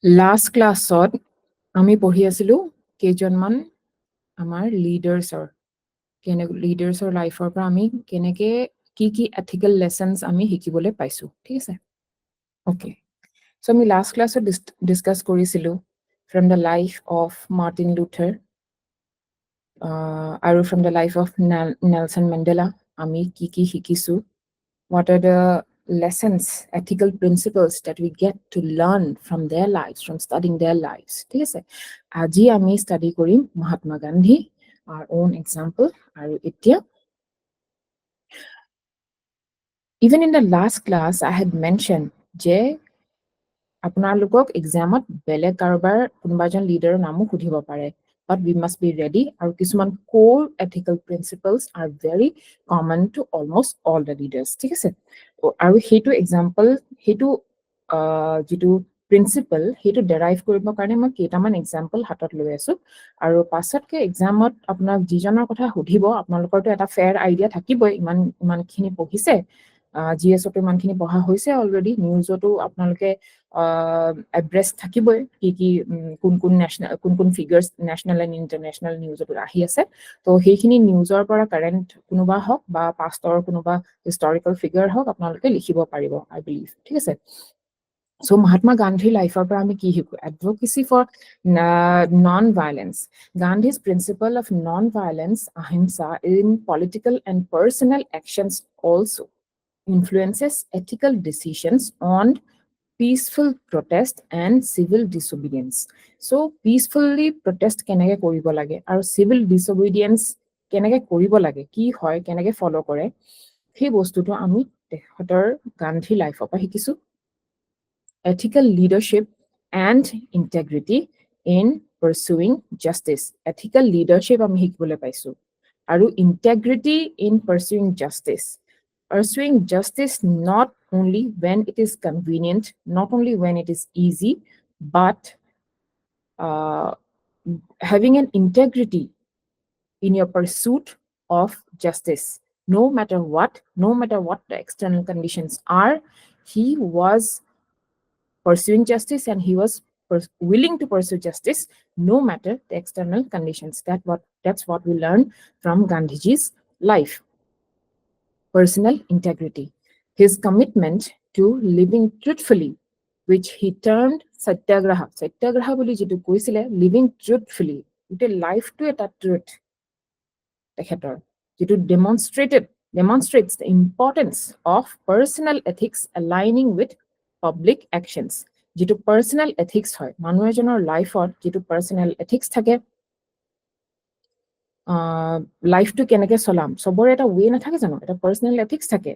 Last classত আমি পঢ়ি আছিলো কেইজনমান আমাৰ লিডাৰ্ছৰ লাইফৰ পৰা আমি কেনেকে কি এথিকেল লেসন্স আমি শিকিবলৈ পাইছো ঠিক আছে ওকে সো আমি লাষ্ট ক্লাছত ডিসকাস কৰিছিলো from the life of Martin Luther আৰু from the life of Nelson Mandela আমি কি শিকিছো what are the lessons, ethical principles that we get to learn from their lives, from studying their lives. ঠিক আছে আজি আমি study কৰিম Mahatma Gandhi our own example আৰু এতিয়া even in the last class I had mentioned যে আপোনালোকক এক্সামত বেলেগ কাৰোবাৰ কোনোবাজন লিডাৰৰ নামো সুধিব পাৰে but we must be ready আৰু কিছুমান core ethical principles are very common to almost all the leaders ঠিক আছে আৰু হেতু example হেতু যেটো প্ৰিন্সিপল হেতু ডেৰাইভ কৰিবৰ কাৰণে মই কেইটামান এক্সাম্পল হাতত লৈ আছো আৰু পাছতকে এক্সামত আপোনাক যিজনৰ কথা সুধিব আপোনালোকৰটো এটা ফেয়াৰ আইডিয়া থাকিবই ইমানখিনি পঢ়িছে GS-4 ইমানখিনি পঢ়া হৈছে অলৰেডি নিউজতো আপোনালোকে এড্ৰেছ থাকিবই কি কোন নেশনাল কোন ফিগাৰস নেশনাল এণ্ড ইন্টাৰনেশনাল নিউজত আহি আছে তো সেইখিনি নিউজৰ পৰা কাৰেন্ট কোনোবা হক বা পাষ্টৰ কোনোবা হিষ্টৰিকেল ফিগাৰ হক আপোনালোকে লিখিব পাৰিব আই বিলিভ ঠিক আছে সো মহাত্মা গান্ধীৰ লাইফৰ পৰা আমি কি শিকো advocacy for non-violence Gandhi's principle of non-violence ahimsa in political and personal actions also influences ethical decisions on peaceful protest and civil disobedience. So peacefully protest kenege koribo lage aru civil disobedience kenege koribo lage ki hoy kenege follow kore সেই বস্তুটো আমি তেখেতৰ গান্ধী লাইফৰ পৰা শিকিছো ethical leadership and integrity in pursuing justice ethical leadership আমি শিকিবলৈ পাইছো আৰু integrity in pursuing justice not only when it is convenient, not only when it is easy, but having an integrity in your pursuit of justice. No matter what the external conditions are, he was pursuing justice and he was willing to pursue justice no matter the external conditions. That's what we learn from Gandhiji's life. Personal integrity. His commitment to living truthfully, which he termed satyagraha. Satyagraha boli jitu koisile living truthfully. Ute life to eta truth. Tekhetor jitu demonstrates the importance of personal ethics aligning with public actions. Jitu personal ethics hoy manu ejonor life or jitu personal ethics thake life to keneke solam sobor eta way na thake jano eta personal ethics thake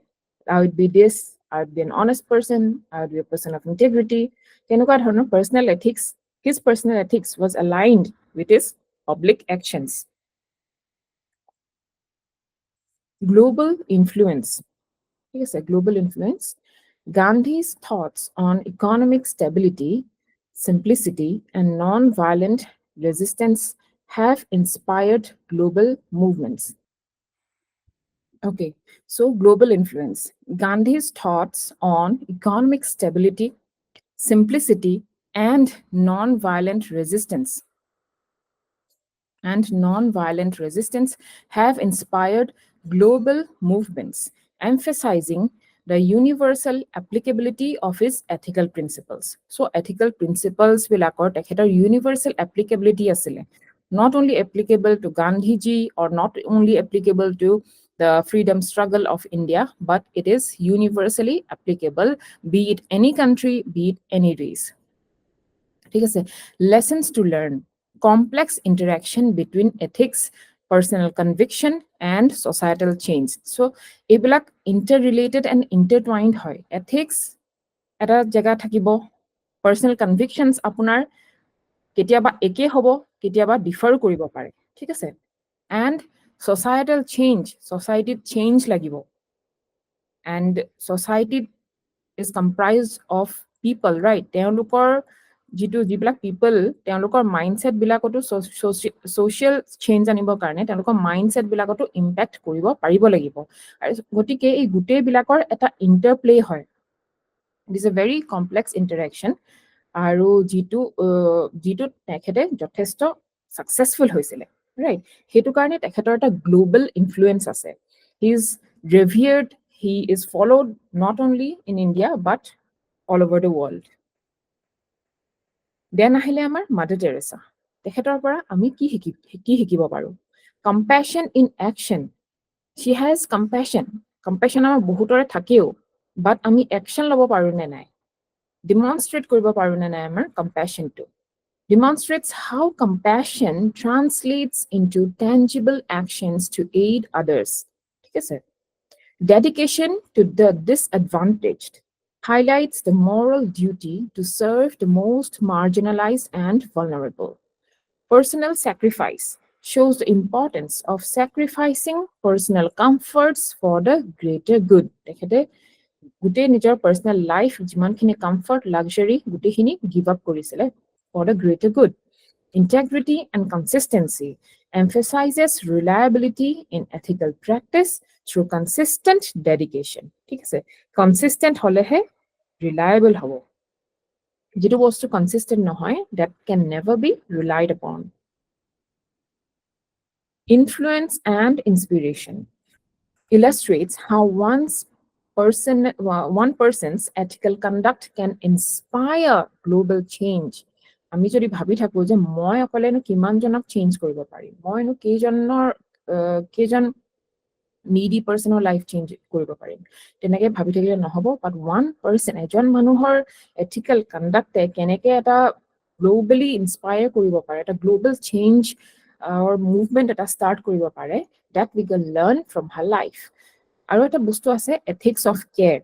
I would be this I would be an honest person I would be a person of integrity kenuka dhoroner personal ethics his personal ethics was aligned with his public actions global influence yes a global influence Gandhi's thoughts on economic stability simplicity and non-violent resistance have inspired global movements. Okay, so global influence. Gandhi's thoughts on economic stability, simplicity, and non-violent resistance have inspired global movements, emphasizing the universal applicability of his ethical principles. So ethical principles will accord a universal applicability asile. Not only applicable to Gandhiji or not only applicable to the freedom struggle of India, but it is universally applicable, be it any country, be it any race. Lessons to learn. Complex interaction between ethics, personal conviction, and societal change. So, ebilak interrelated and intertwined hoy. Ethics, eta jaga thakibo. Personal convictions apunar ketiaba eke hobo, ketiaba differ koribo pare. Thik ase? And societal change, society change lagibo. And society is comprised of people, right? Teolukor jitu jibilak people teolukor mindset bilakoto social change anibor karone teolukor mindset bilakoto impact koribo paribo lagibo aru gotike ei gute bilakor eta interplay hoy. It is a very complex interaction আৰু যিটো তেখেতে যথেষ্ট successful হৈছিলে, right? হেতু কাৰণে তেখেতৰ এটা global influence আছে। He is revered, he is followed not only in India but all over the world. Then আহিলে আমাৰ মাদাৰ টেৰেছা। তেখেতৰ পৰা আমি কি শিকিব পাৰো? Compassion in action. She has compassion. Compassion আমাৰ বহুতৰে থাকেও, but আমি action ল'ব পাৰো নে নাই? Demonstrate কৰিব পাৰো নে নাই আমাৰ compassion to? Demonstrates how compassion translates into tangible actions to aid others. ঠিক আছে? Dedication to the disadvantaged highlights the moral duty to serve the most marginalized and vulnerable. Personal sacrifice shows the importance of sacrificing personal comforts for the greater good. তেখেতে গোটেই নিজৰ personal life যিমানখিনি comfort, luxury গোটেইখিনি give up কৰিছিলে for the greater good. Integrity and consistency emphasizes reliability in ethical practice through consistent dedication. ঠিক আছে? Consistent হলেহে reliable হ'ব। যিটো বস্তু consistent নহয়, that can never be relied upon. Influence and inspiration illustrates how one person's ethical conduct can inspire global change. আমি যদি ভাবি থাকো যে মই অকলেনো কিমানজনক চেঞ্জ কৰিব পাৰিম, মইনো কেইজন needy personৰ life change কৰিব পাৰিম, তেনেকে ভাবি থাকিলে নহব। But one person, এজন মানুহৰ ethical conduct কেনেকে এটা globally inspire কৰিব পাৰে, এটা global change or movement এটা start কৰিব পাৰে, that we can learn from her life. আৰু এটা বস্তু আছে ethics of care,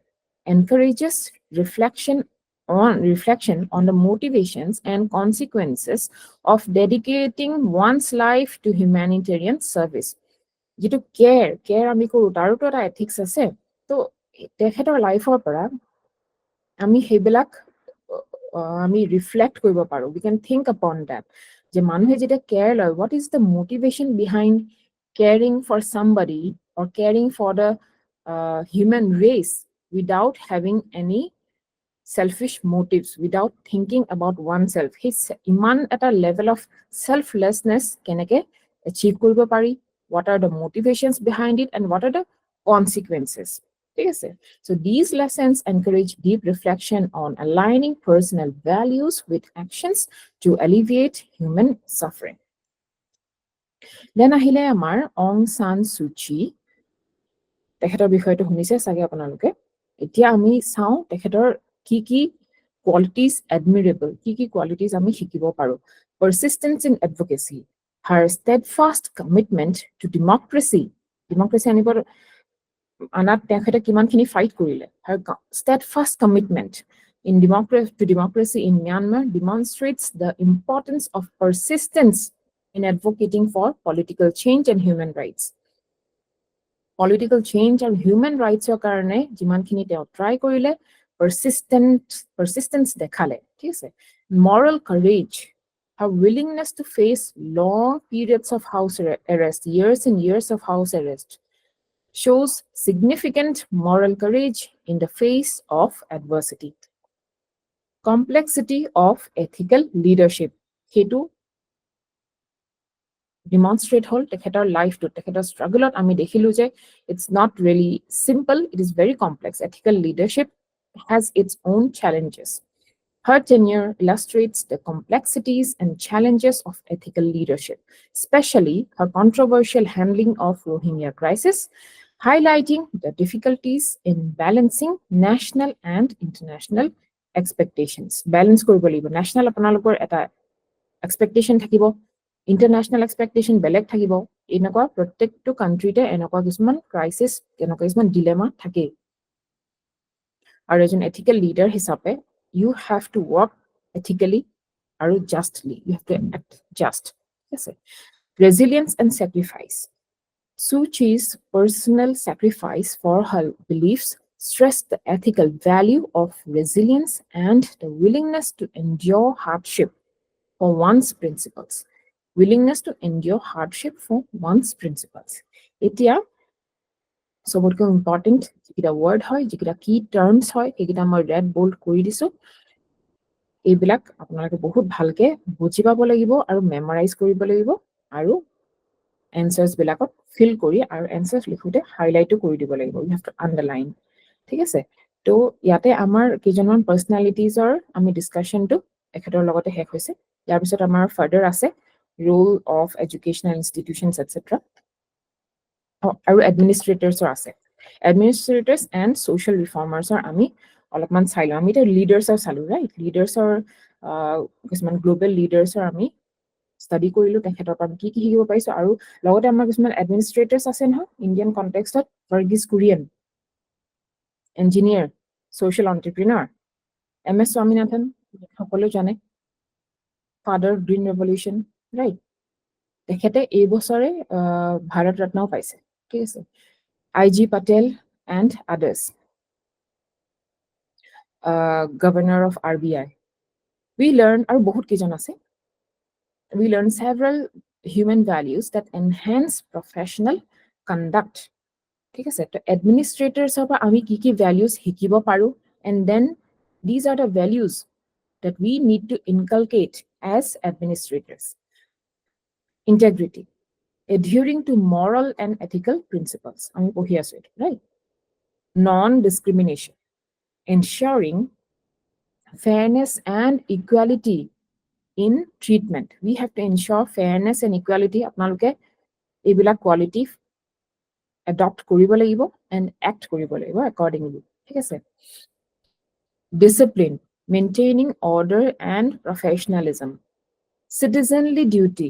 encourages reflection on the motivations and consequences of dedicating one's life to humanitarian service. যিটো কেয়াৰ আমি কৰো তাৰোতো এটা ethics আছে। তো তেখেতৰ লাইফৰ পৰা আমি সেইবিলাক আমি ৰিফ্লেক্ট কৰিব পাৰো। We can think upon that. যে মানুহে যেতিয়া কেয়াৰ লয়, what is the motivation behind caring for somebody or caring for the human race without having any selfish motives, without thinking about oneself? His iman at a level of selflessness keneke achieve koribo pari, what are the motivations behind it, and what are the consequences? So these lessons encourage deep reflection on aligning personal values with actions to alleviate human suffering. Then ahile amar Aung San Suu Kyi. তেখেতৰ বিষয়টো শুনিছে চাগে আপোনালোকে। এতিয়া আমি চাওঁ তেখেতৰ কি qualities admirable, কি qualities আমি শিকিব পাৰো। Persistence in advocacy, her steadfast commitment to democracy আনিবৰ আনাত তেখেতে কিমানখিনি ফাইট কৰিলে, her steadfast commitment to democracy in Myanmar demonstrates the importance of persistence in advocating for political change and human rights. Political change and human rights karone jimankhini teo try korile, persistence dekhale, thik ase. Moral courage, her willingness to face long periods of house arrest, years and years of house arrest, shows significant moral courage in the face of adversity. Complexity of ethical leadership, hetu demonstrate hol tekhetor life to tekhetor struggle ot ami dekhilu je it's not really simple, it is very complex. Ethical leadership has its own challenges. Her tenure illustrates the complexities and challenges of ethical leadership, especially her controversial handling of Rohingya crisis, highlighting the difficulties in balancing national and international expectations. Balance koribo lagibo, national apnalokor eta expectation thakibo, international expectation বেলেগ থাকিব। এনেকুৱা প্ৰত্যেকটো কান্ট্ৰিতে এনেকুৱা কিছুমান crisis, এনেকুৱা কিছুমান dilemma থাকে। আৰু এজন এথিক্যাল লিডাৰ হিচাপে you have to work ethically আৰু justly, you have to act just. Resilience and sacrifice. Suu Kyi's personal sacrifice for her beliefs stressed the ethical value of resilience and the willingness to endure hardship for one's principles. Willingness to endure hardship for one's principles. Etia sobotke important jikita word hoy, jikita key terms hoy, ekita moi red bold kori disu. এইবিলাক আপোনালোকে বহুত ভালকে বুজি পাব লাগিব আৰু memorise কৰিব লাগিব আৰু এনচাৰ্ছ বিলাকত ফিল কৰি আৰু এনচাৰ্ছ লিখোঁতে হাইলাইটো কৰি দিব লাগিব, ইউ হেভ টু আণ্ডাৰলাইন, ঠিক আছে। তো ইয়াতে আমাৰ কেইজনমান পাৰ্চনেলিটিজৰ আমি ডিছকাশ্যনটো এখেতৰ লগতে শেষ হৈছে। ইয়াৰ পিছত আমাৰ ফাৰ্ডাৰ আছে roll of educational institutions etcetera আৰু এডমিনিষ্ট্ৰেটৰ্ছৰ আছে। এডমিনিষ্ট্ৰেটৰ্ছ এণ্ড ছ'চিয়েল ৰিফৰ্মাৰ্ছৰ আমি অলপমান চাই লওঁ। আমি এতিয়া লিডাৰ্ছৰ চালোঁ, ৰাইট? লিডাৰ্ছৰ কিছুমান গ্ল'বেল লিডাৰ্ছৰ আমি ষ্টাডি কৰিলোঁ, তেখেতৰ পৰা কি কি শিকিব পাৰিছোঁ। আৰু লগতে আমাৰ কিছুমান এডমিনিষ্ট্ৰেটৰ্ছ আছে নহয় ইণ্ডিয়ান কণ্টেক্সটত, Verghese Kurien, engineer, social entrepreneur, MS Swaminathan, সকলোৱে জানে, father of green revolution, right? তেখেতে এই বছৰে ভাৰত ৰত্নও পাইছে, ঠিক আছে। IG Patel and others, Governor of RBI. We learn, আৰু বহুত কেইজন আছে, we learn several human values that enhance professional conduct, ঠিক আছে। তো এডমিনিষ্ট্ৰেটৰ্ছৰ পৰা আমি কি কি ভেলিউজ শিকিব পাৰোঁ, and then these are the values that we need to inculcate as administrators. Integrity, adhering to moral and ethical principles, আমি পঢ়ি আছো এইটো, right? Non-discrimination, ensuring fairness and equality in treatment. We have to ensure fairness and equality. আপোনালোকে এইবিলাক quality adopt কৰিব লাগিব and act কৰিব লাগিব accordingly, ঠিক আছে। Discipline, maintaining order and professionalism. Citizenly duty,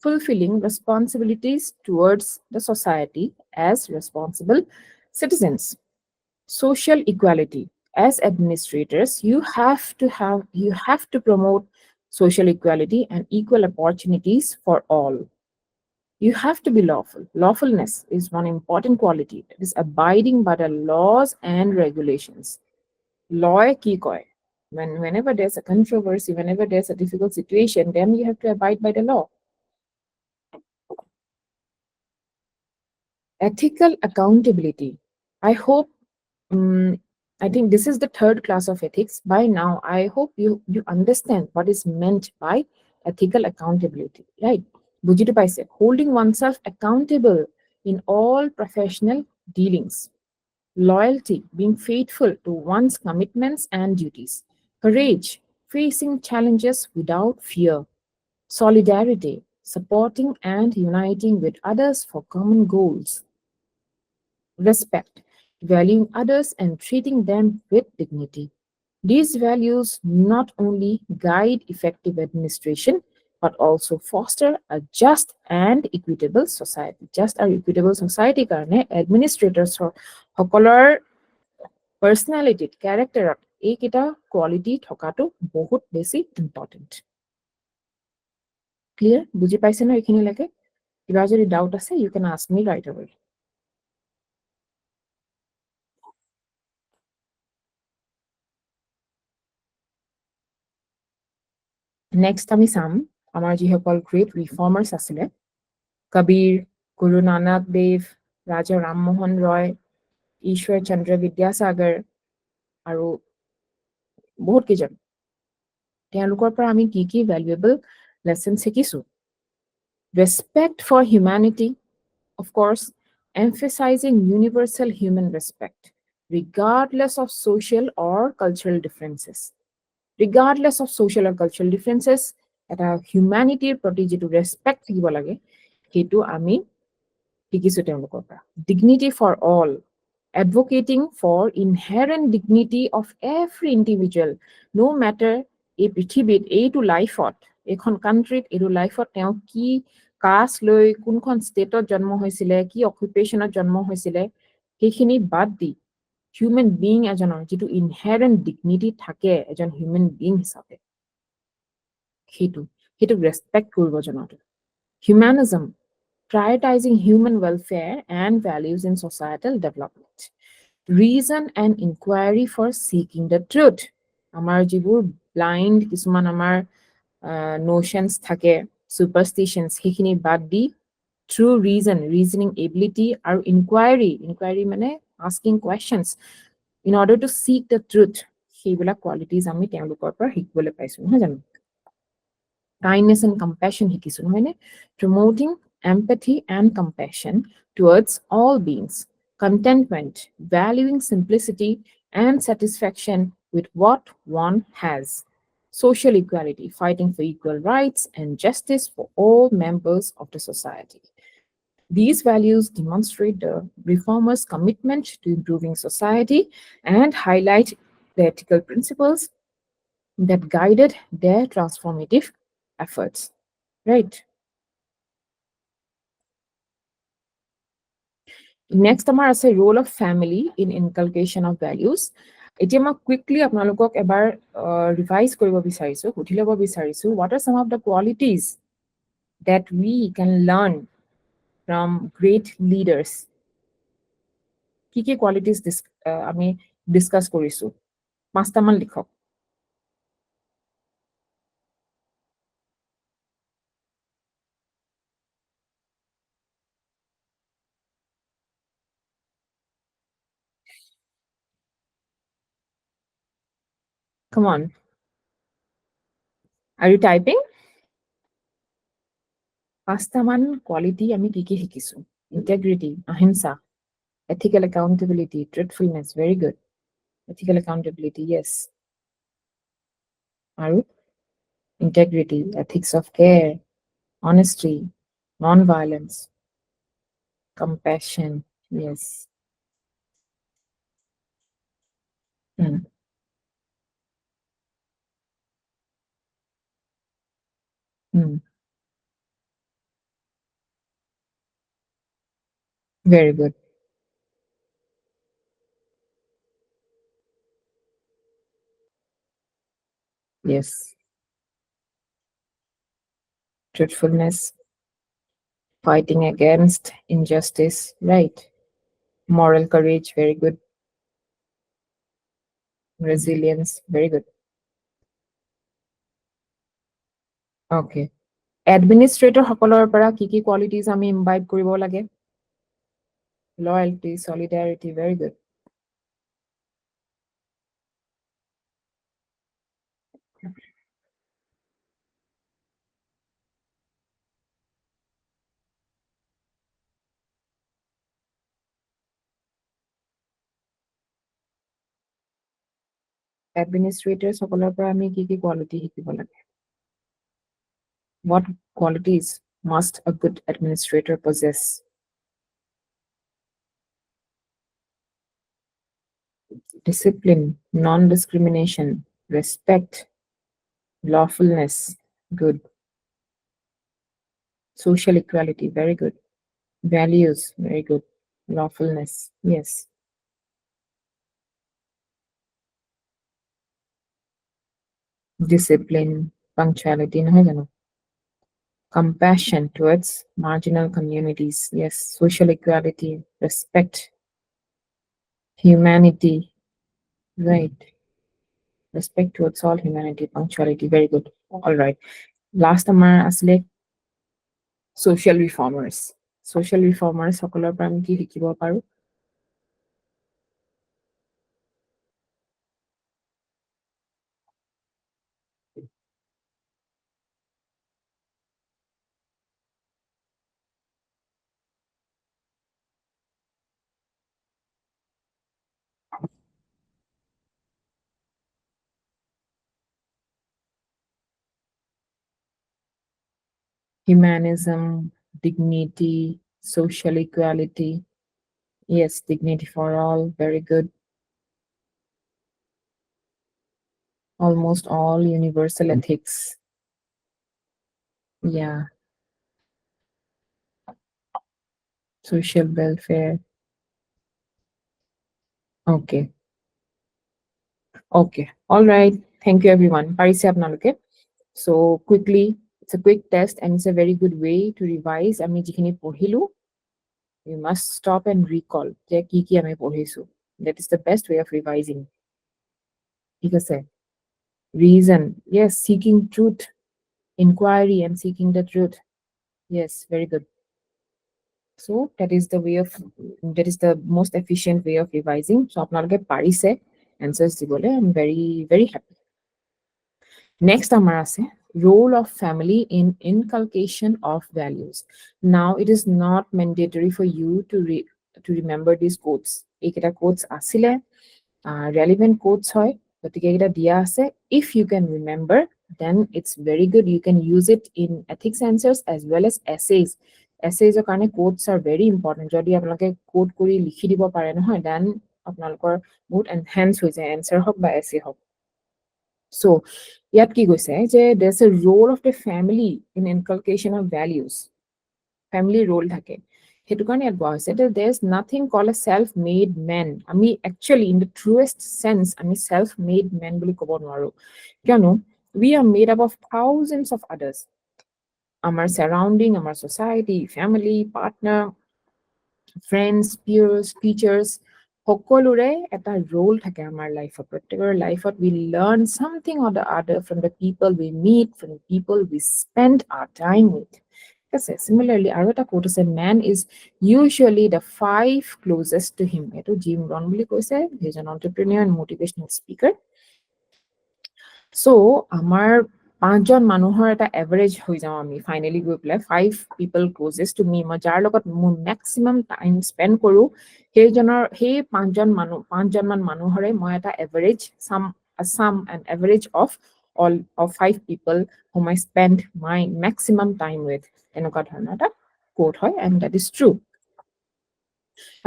fulfilling responsibilities towards the society as responsible citizens. Social equality, as administrators, you have to promote social equality and equal opportunities for all. You have to be lawful. Lawfulness is one important quality. It is abiding by the laws and regulations. Law ki koi? Whenever there's a controversy, whenever there's a difficult situation, then you have to abide by the law. Ethical accountability. I hope, I think this is the third class of ethics. By now, I hope you understand what is meant by ethical accountability, right? Bujito paise, holding oneself accountable in all professional dealings. Loyalty, being faithful to one's commitments and duties. Courage, facing challenges without fear. Solidarity, supporting and uniting with others for common goals. Respect, valuing others and treating them with dignity. These values not only guide effective administration, but also foster a just and equitable society. Just and equitable society karone administrators hokolor personality, character, ekita quality thokato bahut besi important. Clear? Buji paise na ekhini lage? Kiba jodi doubt ase, you can ask me right away. Next আমি চাম আমাৰ যিসকল great reformers আছিলে, কবীৰ, গুৰু নানক দেৱ, ৰাজা ৰামমোহন ৰয়, ঈশ্বৰ চন্দ্ৰ বিদ্যাসাগৰ আৰু বহুত কেইজন। তেওঁলোকৰ পৰা আমি কি কি ভেলুৱেবল লেসন শিকিছো। Respect for humanity, of course, emphasizing universal human respect, regardless of social or cultural differences. Regardless of social or cultural differences, এটা হিউম্যানিটিৰ প্ৰতি যিটো ৰেসপেক্ট থাকিব লাগে সেইটো আমি শিকিছো তেওঁলোকৰ পৰা। Dignity for all, advocating for inherent dignity of every individual, no matter এই পৃথিৱীত এইটো লাইফত, এখন কাণ্ট্ৰিত এইটো লাইফত তেওঁ কি কাষ্ট লৈ কোনখন ষ্টেটত জন্ম হৈছিলে, কি অকুপেশ্যনত জন্ম হৈছিলে, সেইখিনি বাদ দি হিউমেন বিং এজনৰ যিটো ইনহেৰেণ্ট ডিগনিটি থাকে এজন হিউমেন বিং হিচাপে, সেইটো ৰেসপেক্ট কৰিব জনাটো। Humanism, prioritizing human welfare and values in societal development. Reason and inquiry for seeking the truth. আমাৰ যিবোৰ ব্লাইণ্ড কিছুমান আমাৰ নোশনছ থাকে, superstitions, সেইখিনি বাদ দি through reasoning ability আৰু inquiry মানে asking questions in order to seek the truth, সেইবিলাক qualities আমি তেওঁলোকৰ পৰা শিকিবলৈ পাইছো নহয় জানো kindness and compassion শিকিছো নহয়নে promoting empathy and compassion towards all beings contentment valuing simplicity and satisfaction with what one has social equality fighting for equal rights and justice for all members of the society. These values demonstrate the reformers' commitment to improving society and highlight the ethical principles that guided their transformative efforts. Right? Next, আমাৰ আছে role of family in inculcation of values. এতিয়া মই quickly আপোনালোকক এবাৰ revise কৰিব বিচাৰিছো, সুধি ল'ব বিচাৰিছো, what are some of the qualities that we can learn from great leaders? কি কি qualities আমি discuss কৰিছো? পাঁচটামান লিখক। Come on. Are you typing? পাঁচটামান quality আমি কি কি শিকিছো? Integrity, ahimsa, ethical accountability, truthfulness, very good. Ethical accountability, yes. Aru? Integrity, ethics of care, honesty, non-violence, compassion, yes. Hmm. Hmm. Very good. Yes. Truthfulness, fighting against injustice, right. Moral courage, very good. Resilience, very good. Okay. Administrator সকলৰ পৰা কি কি qualities আমি imbibe কৰিব লাগে? Loyalty, solidarity, very good. Administrators সকলৰ পৰা আমি কি কি quality শিকিব লাগে? What qualities must a good administrator possess? Discipline, non-discrimination, respect, lawfulness, good. Social equality, very good. Values, very good. Lawfulness, yes. Discipline, punctuality, নহয় জানো? Compassion towards marginal communities, yes. Social equality, respect, humanity, right. Respect towards all humanity, punctuality, very good. All right. Last আমাৰ আছিলে social reformers. Social reformers সকলৰ পৰা আমি কি শিকিব পাৰো? Humanism, dignity, social equality. Yes, dignity for all, very good. Almost all universal ethics. Yeah. Social welfare. Okay. Okay. All right. Thank you, everyone. Parise apnaloke. So quickly, it's a quick test and it's a very good way to revise. Ami jikhini pohilu, you must stop and recall. Je ki ki ame pohisu. That is the best way of revising. Thik ase. Reason. Yes, seeking truth. Inquiry and seeking the truth. Yes, very good. So that is the way of, that is the most efficient way of revising. So apnaloke parise answers dibole. I'm very, very happy. Next amar ase role of family in inculcation of values. Now it is not mandatory for you to remember these quotes. Eketa quotes asile relevant quotes hoy, gotike eketa dia ase. If you can remember, then it's very good. You can use it in ethics answers as well as essays. Essays or karone quotes are very important. Jodi apnaloke quote kori likhi dibo pare nohoy, then apnalokor mood enhance hoy jay answer hok ba essay hok. So ইয়াত কি কৈছে যে there's a role of the family in inculcation of values. Family role থাকে সেইটো কাৰণে ইয়াত কোৱা হৈছে that there's nothing called a self-made man. আমি actually in the truest sense আমি self-made man বুলি ক'ব নোৱাৰো কিয়নো we are made up of thousands of others. Our surrounding, our society, family, partner, friends, peers, teachers, সকলোৰে এটা role থাকে আমাৰ লাইফত প্ৰত্যেকৰ লাইফত we learn something or the other from the people we meet, from the people we spend our time with. Similarly, আৰু এটা quote আছে man is usually the five closest to him. এইটো জিম ৰন বুলি কৈছে, he is an entrepreneur and motivational speaker. So আমাৰ পাঁচজন মানুহৰ এটা এভাৰেজ হৈ যাওঁ আমি ফাইনেলি গৈ পেলাই 5 people closest to me মই যাৰ লগত মোৰ maximum time spend কৰো সেই পাঁচজন মান মানুহৰে মই এটা average sum and average of all of 5 people whom I spend my maximum time with. এনেকুৱা ধৰণৰ এটা quote হয়, and that is true.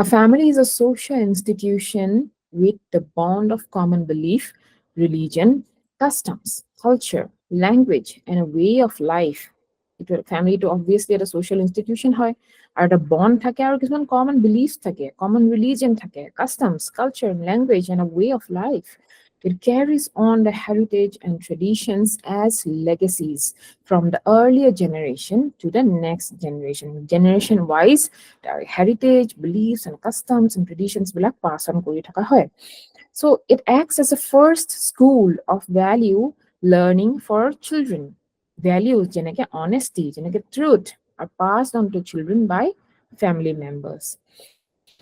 A family is a social institution with the bond of common belief, religion, customs, culture, language, and a way of life. Family to obviously a social institution hoy ar a bond thake aru kisman common beliefs thake, common religion thake, customs, culture, language, and a way of life. It carries on the heritage and traditions as legacies from the earlier generation to the next generation. Generation wise, their heritage, beliefs, and customs and traditions will pass on kori thaka hoy. So it acts as a first school of value learning for children. Values jeneke honesty, jeneke truth are passed on to children by family members.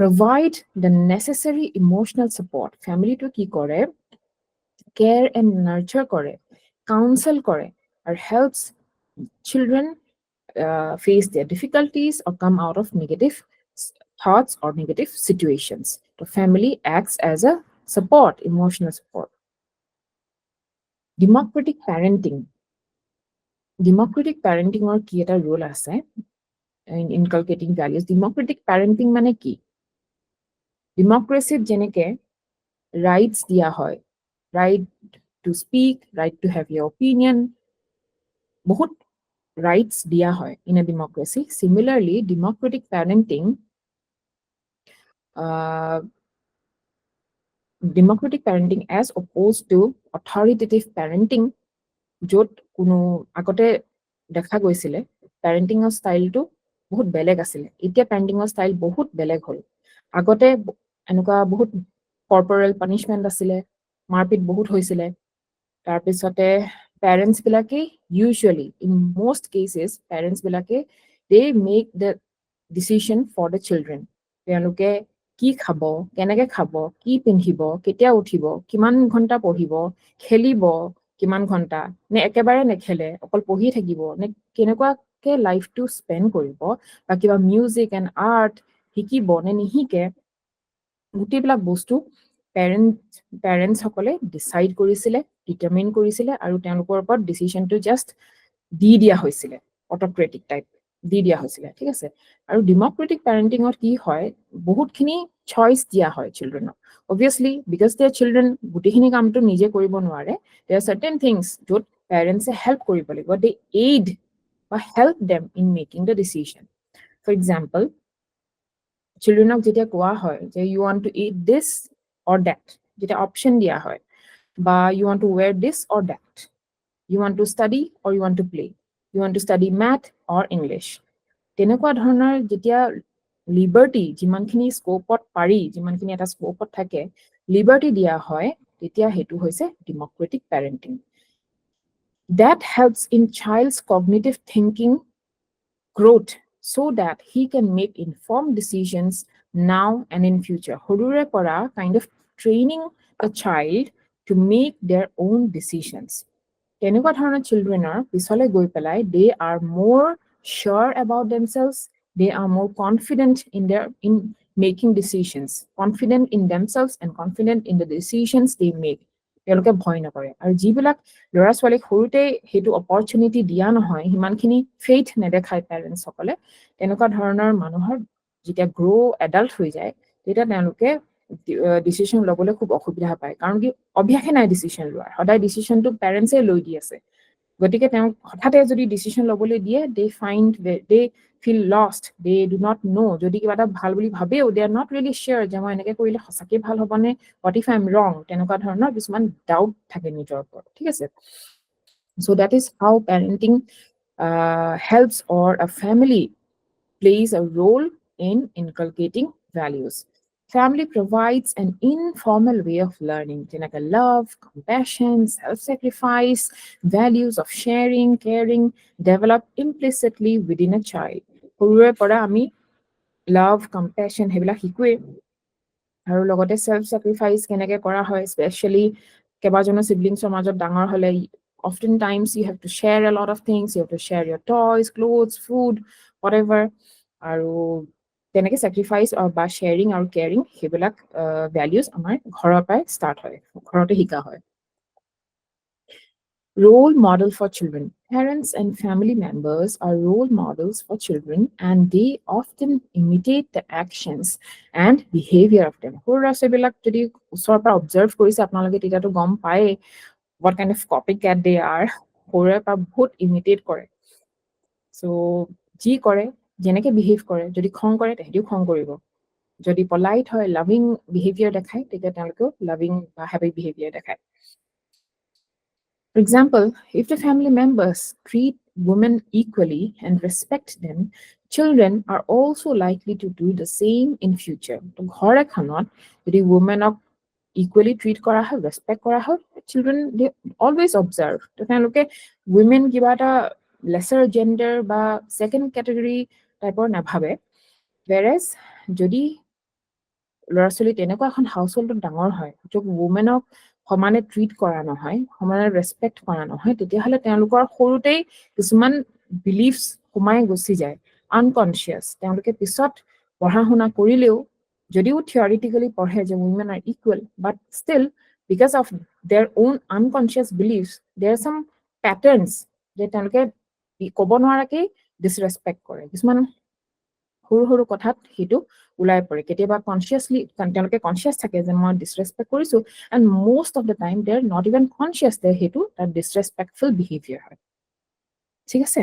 Provide the necessary emotional support. Family to ki kore care and nurture kore, counsel kore, or helps children face their difficulties or come out of negative thoughts or negative situations. The family acts as a support, emotional support. Democratic parenting. Democratic parenting or ki eta role ase in inculcating values. Democratic parenting mane ki? Democracy jeneke rights dia hoy, right to speak, right to have your opinion, bahut rights dia hoy in a democracy. Similarly, democratic parenting as opposed to authoritative parenting jot kuno agote দেখা গৈছিলে parenting style to বহুত বেলেগ আছিল এতিয়া parenting style বহুত বেলেগ হল আগতে এনেকুৱা বহুত corporal punishment আছিলে মাৰপিট বহুত হৈছিলে তাৰ পিছতে parents বিলাকে usually in most cases parents বিলাকে they make the decision for the children তেওঁলোকে কি খাব কেনেকে খাব কি পিন্ধিব কেতিয়া উঠিব কিমান ঘন্টা পঢ়িব খেলিব কিমান ঘন্টা নে একেবাৰে নেখেলে অকল পঢ়ি থাকিব নে কেনেকুৱাকে লাইফটো স্পেন্ড কৰিব বা কিবা মিউজিক এণ্ড আৰ্ট শিকিব নে নিশিকে গোটেইবিলাক বস্তু পেৰেণ্টছ সকলে ডিসাইড কৰিছিলে ডিটাৰমাইন কৰিছিলে আৰু তেওঁলোকৰ ওপৰত ডিসিশনটো জাস্ট দি দিয়া হৈছিলে অটোক্ৰেটিক টাইপ দি দিয়া হৈছিলে ঠিক আছে আৰু ডেমক্ৰেটিক পেৰেন্টিংত কি হয় বহুতখিনি চইচ দিয়া হয় চিলড্ৰেনক obviously because their children গুটেখিনি কামটো নিজে কৰিব নোৱাৰে there are certain things য'ত parents help কৰিব লাগিব they aid or help them in making the decision. For example, childrenok যেতিয়া কোৱা হয় যে you want to eat this or that যেতিয়া option দিয়া হয় বা you want to wear this or that, you want to study or you want to play, you want to study math or English, তেনেকুৱা ধৰণৰ যেতিয়া liberty যিমানখিনি স্কোপত পাৰি যিমানখিনি এটা স্কোপত থাকে লিবাৰ্টি দিয়া হয় তেতিয়া হেতু হৈছে democratic parenting. That helps in child's cognitive thinking growth so that he can make informed decisions now and in future. Horure pora kind of training a child to make their own decisions. তেনেকুৱা ধৰণৰ চিলড্ৰেনৰ পিছলৈ গৈ পেলাই they are more sure about themselves, they are more confident in making decisions, confident in themselves and confident in the decisions they make. তেওঁলোকে ভয় নকৰে। আৰু যিবিলাক ল'ৰা ছোৱালীক সৰুতে সেইটো অপৰচুনিটি দিয়া নহয়, সিমানখিনি ফেইথ নেদেখায় পেৰেণ্টছসকলে, তেনেকুৱা ধৰণৰ মানুহৰ যেতিয়া গ্ৰ' এডাল্ট হৈ যায় তেতিয়া তেওঁলোকে ডিচিশ্যন ল'বলৈ খুব অসুবিধা পায়। কাৰণ কি অভ্যাসে নাই ডিচিশ্যন লোৱাৰ, সদায় ডিচিশ্যনটো পেৰেণ্টছে লৈ দি আছে। গতিকে তেওঁ হঠাতে যদি ডিচিশ্যন ল'বলৈ দিয়ে they feel lost, they do not know'. যদি কিবা এটা ভাল বুলি ভাবেও they are not really sure যে মই এনেকৈ কৰিলে সঁচাকৈ ভাল হ'বনে, হোৱাট ইফ আই এম ৰং, তেনেকুৱা ধৰণৰ কিছুমান ডাউট থাকে নিজৰ ওপৰত, ঠিক আছে। So' that is how parenting helps or a family plays a role in inculcating values. Family provides an informal way of learning, like love, compassion, self-sacrifice, values of sharing, caring, develop implicitly within a child. সৰুৰে পৰা আমি love, compassion সেইবিলাক শিকোৱে। আৰু লগতে self sacrifice কেনেকৈ কৰা হয়, specially কেইবাজনো siblingsৰ মাজত ডাঙৰ হ'লে oftentimes you have to share a lot of things, you have to share your toys, clothes, food, whatever. আৰু তেনেকৈ sacrifice বা sharing আৰু caring সেইবিলাক values আমাৰ ঘৰৰ পৰাই start হয়, ঘৰতে শিকা হয়। Role model for children. Parents and family members are role models for children and they often imitate the actions and behavior of them. সৰু ল'ৰা ছোৱালীবিলাক যদি ওচৰৰ পৰা observe কৰিছে আপোনালোকে তেতিয়াতো গম পায়ে what kind of copycat they are. সৰুৰে পৰা বহুত imitate কৰে। So যি কৰে, যেনেকৈ behave কৰে, যদি খং কৰে তেহেঁতিও খং কৰিব, যদি polite হয়, loving behavior দেখায় তেতিয়া তেওঁলোকেও loving বা happy behavior দেখায়। For example, if the family members treat women equally and respect them, children are also likely to do the same in future. তো ঘৰ এখনত যদি womenক equally treat কৰা হয়, respect কৰা হয়, children they always observe. তো তেওঁলোকে women কিবা এটা lesser gender বা second category টাইপৰ নাভাবে। whereas যদি ল'ৰা ছোৱালী তেনেকুৱা এখন হাউচহোল্ডত ডাঙৰ হয় য'ত womenক সমানে ট্ৰিট কৰা নহয়, সমানে ৰেচপেক্ট কৰা নহয়, তেতিয়াহ'লে তেওঁলোকৰ সৰুতেই কিছুমান বিলিফছ সোমাই গুচি যায়, আনকনচিয়াছ। তেওঁলোকে পিছত পঢ়া শুনা কৰিলেও যদিও থিয়ৰিটিকেলি পঢ়ে যে women are equal, but still because of their own unconscious beliefs there are some patterns যে তেওঁলোকে ক'ব নোৱাৰাকেই ডিছৰেচপেক্ট কৰে। কিছুমান সৰু সৰু কথাত সেইটো ওলাই পৰে। কেতিয়াবা কনচিয়াছলি তেওঁলোকে কনচিয়াছ থাকে যে মই ডিছৰেচপেক্ট কৰিছোঁ, and most of the time they are not even conscious যে সেইটো এটা ডিছৰেচপেক্টফুল বিহেভিয়াৰ হয়, ঠিক আছে।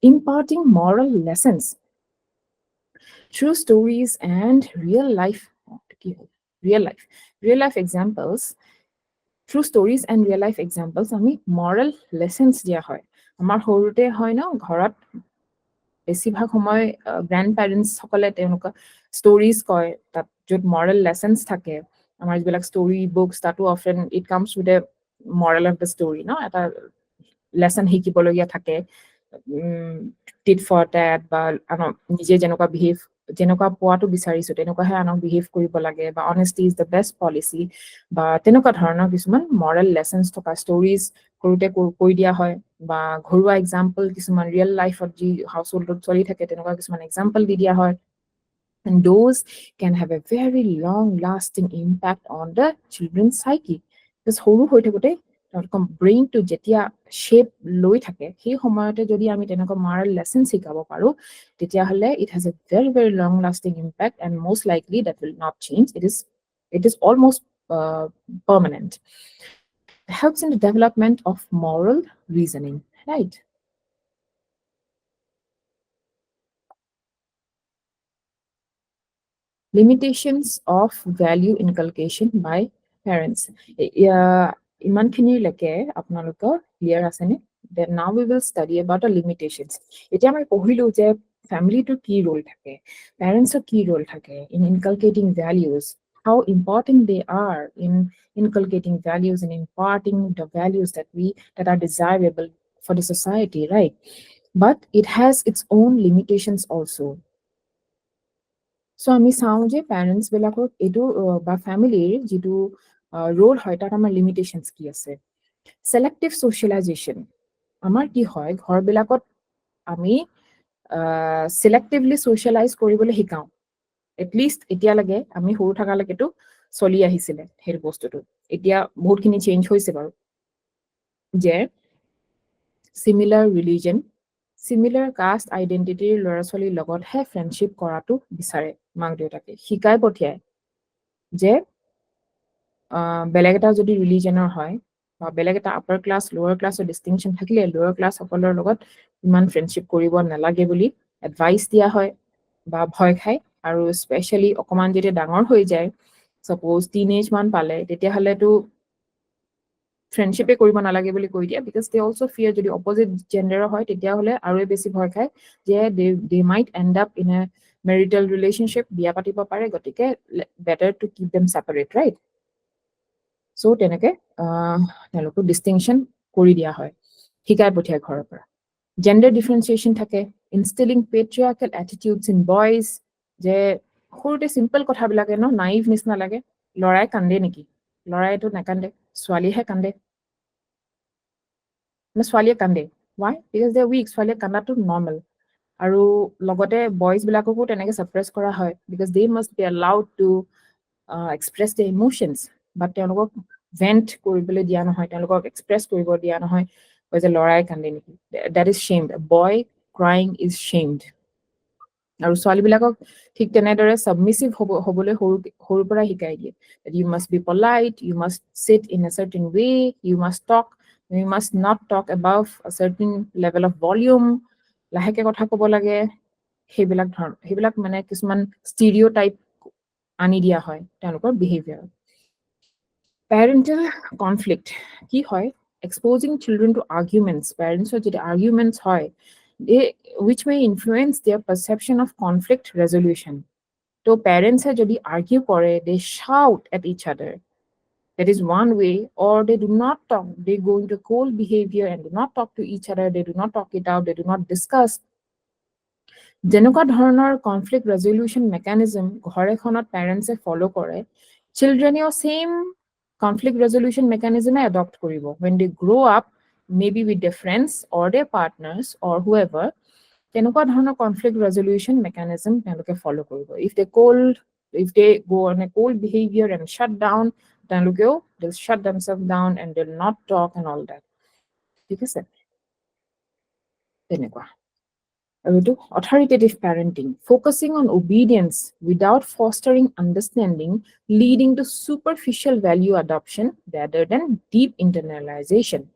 Imparting moral lessons through stories and real life examples. Through stories and real life examples আমি moral lessons দিয়া হয়। আমাৰ সৰুতে হয় ন ঘৰত বেছিভাগ সময় গ্ৰেণ্ড পেৰেণ্টছসকলে তেওঁলোকৰ ষ্টৰিজ কয়, তাত য'ত মৰেল লেচনছ থাকে। আমাৰ যিবিলাক ষ্টৰি বুকছ তাতো often it comes with a moral of the story, no এটা লেচন শিকিবলগীয়া থাকে। টিট ফৰ টেট বা আনক নিজে যেনেকুৱা পোৱাটো বিচাৰিছোঁ তেনেকুৱাহে আনক বিহেভ কৰিব লাগে, বা অনেষ্টি ইজ দ্য বেষ্ট পলিচি, বা তেনেকুৱা ধৰণৰ কিছুমান মৰেল লেচনছ থকা ষ্টৰিজ সৰুতে কৈ দিয়া হয়। বা ঘৰুৱা এক্সাম্পল কিছুমান ৰিয়েল লাইফত যি হাউচহোল্ডত চলি থাকে তেনেকুৱা কিছুমান এক্সাম্পল দি দিয়া হয়। And those can have a very long lasting impact on the children's psyche. Because সৰু হৈ থাকোঁতে তেওঁলোকৰ ব্ৰেইনটো যেতিয়া শ্বেপ লৈ থাকে সেই সময়তে যদি আমি তেনেকুৱা মৰেল লেচন শিকাব পাৰোঁ তেতিয়াহ'লে it has a very very long lasting impact and most likely that will not change. It is almost permanent. It helps in the development of moral reasoning, right? Limitations of value inculcation by parents. ইমানখিনিলৈকে আপোনালোকৰ clear আছেনে? Then now we will study about the limitations. এতিয়া আমি পঢ়িলোঁ যে ফেমিলিটোৰ কি roll থাকে, পেৰেণ্টছৰ কি roll থাকে in inculcating values, how important they are in inculcating values and imparting the values that are desirable for the society, right? But it has its own limitations also. So আমি চাওঁ যে পেৰেণ্টছবিলাকক এইটো বা ফেমিলিৰ যিটো ৰোল হয় তাত আমাৰ লিমিটেশনস কি আছে selective socialization আমাৰ কি হয় ঘৰবিলাকত আমি selectively socialize কৰিবলৈ শিকাও at least এতিয়ালৈকে আমি সৰু থাকালৈকেতো চলি আহিছিলে সেই বস্তুটো এতিয়া বহুতখিনি চেঞ্জ হৈছে বাৰু যে similar religion similar caste identity ল'ৰা ছোৱালীৰ লগতহে ফ্ৰেণ্ডশ্বিপ কৰাটো বিচাৰে মাক দেউতাকে শিকাই পঠিয়ায় যে বেলেগ এটা যদি ৰিলিজনৰ হয় বা বেলেগ এটা আপাৰ ক্লাছ লোৱাৰ ক্লাছৰ ডিষ্টিংশ্যন থাকিলে লোৱাৰ ক্লাছ সকলৰ লগত ইমান ফ্ৰেণ্ডশ্বিপ কৰিব নালাগে বুলি এডভাইচ দিয়া হয় বা ভয় খায় আৰু স্পেচিয়েলি অকণমান যেতিয়া ডাঙৰ হৈ যায় সাপোজ টিনেজ মান পালে তেতিয়াহ'লেতো ফ্ৰেণ্ডশ্বিপে কৰিব নালাগে বুলি কৈ দিয়ে বিকজ দে অলছ' ফিয়াৰ যদি অপজিট জেণ্ডাৰৰ হয় তেতিয়াহ'লে আৰু বেছি ভয় খায় যে they might end up in a marital relationship বিয়া পাতিব পাৰে গতিকে better to keep them separate right so' তেনেকে তেওঁলোকক ডিষ্টিংশ্যন কৰি দিয়া হয় শিকাই পঠিয়াই ঘৰৰ পৰা জেণ্ডাৰ ডিফাৰেঞ্চিয়েশ্যন থাকে ইনষ্টিলিং পেট্ৰিয়াৰ্কেল এটিটিউডছ ইন বয়জ যে সৰুতে চিম্পল কথাবিলাকে নাইভ নিচিনা লাগে ল'ৰাই কান্দে নেকি ল'ৰাইতো নাকান্দে ছোৱালীহে কান্দে ছোৱালীয়ে কান্দে ৱাই বিকজ দে উইক ছোৱালীয়ে কান্দাটো নৰ্মেল আৰু লগতে বয়জবিলাককো তেনেকে ছাপ্ৰেছ কৰা হয় because they must be allowed to express the emotions but তেওঁলোকক ভেণ্ট কৰিবলৈ দিয়া নহয় তেওঁলোকক এক্সপ্ৰেছ কৰিব দিয়া নহয় যে ল'ৰাই কান্দে নেকি that is shamed boy crying is shamed আৰু ছোৱালীবিলাকক ঠিক তেনেদৰে ছাবমিছিভ হ'বলৈ সৰুৰ পৰাই শিকাই দিয়ে you must be polite you must sit in a certain way you must talk you must not talk above a certain level of volume লাহেকে কথা ক'ব লাগে সেইবিলাক মানে কিছুমান ষ্টিৰিঅ' টাইপ আনি দিয়া হয় তেওঁলোকৰ বিহেভিয়াৰ পেৰেণ্টেল কনফ্লিক্ট কি হয় exposing children to arguments parents যদি arguments হয় which may influence their perception of conflict resolution so parents যদি argue করে they shout at each other that is one way or they do not talk they go into cold behavior and do not talk to each other they do not talk it out they do not discuss যেনেকুৱা ধৰণৰ conflict resolution mechanism ঘৰ এখনত পেৰেণ্টছে follow' কৰে চিলড্ৰেনেও same conflict resolution মেকানিজমে adopt কৰিব when they grow up maybe with their friends or their partners or whoever তেনেকুৱা ধৰণৰ conflict resolution mechanism তেওঁলোকে follow' কৰিব if they go on a cold behavior and shut down তেওঁলোকেও they'll shut themselves down and they'll not talk and all that ঠিক আছে তেনেকুৱা authoritative parenting, focusing on obedience without fostering understanding, leading to superficial value adoption rather than deep internalization.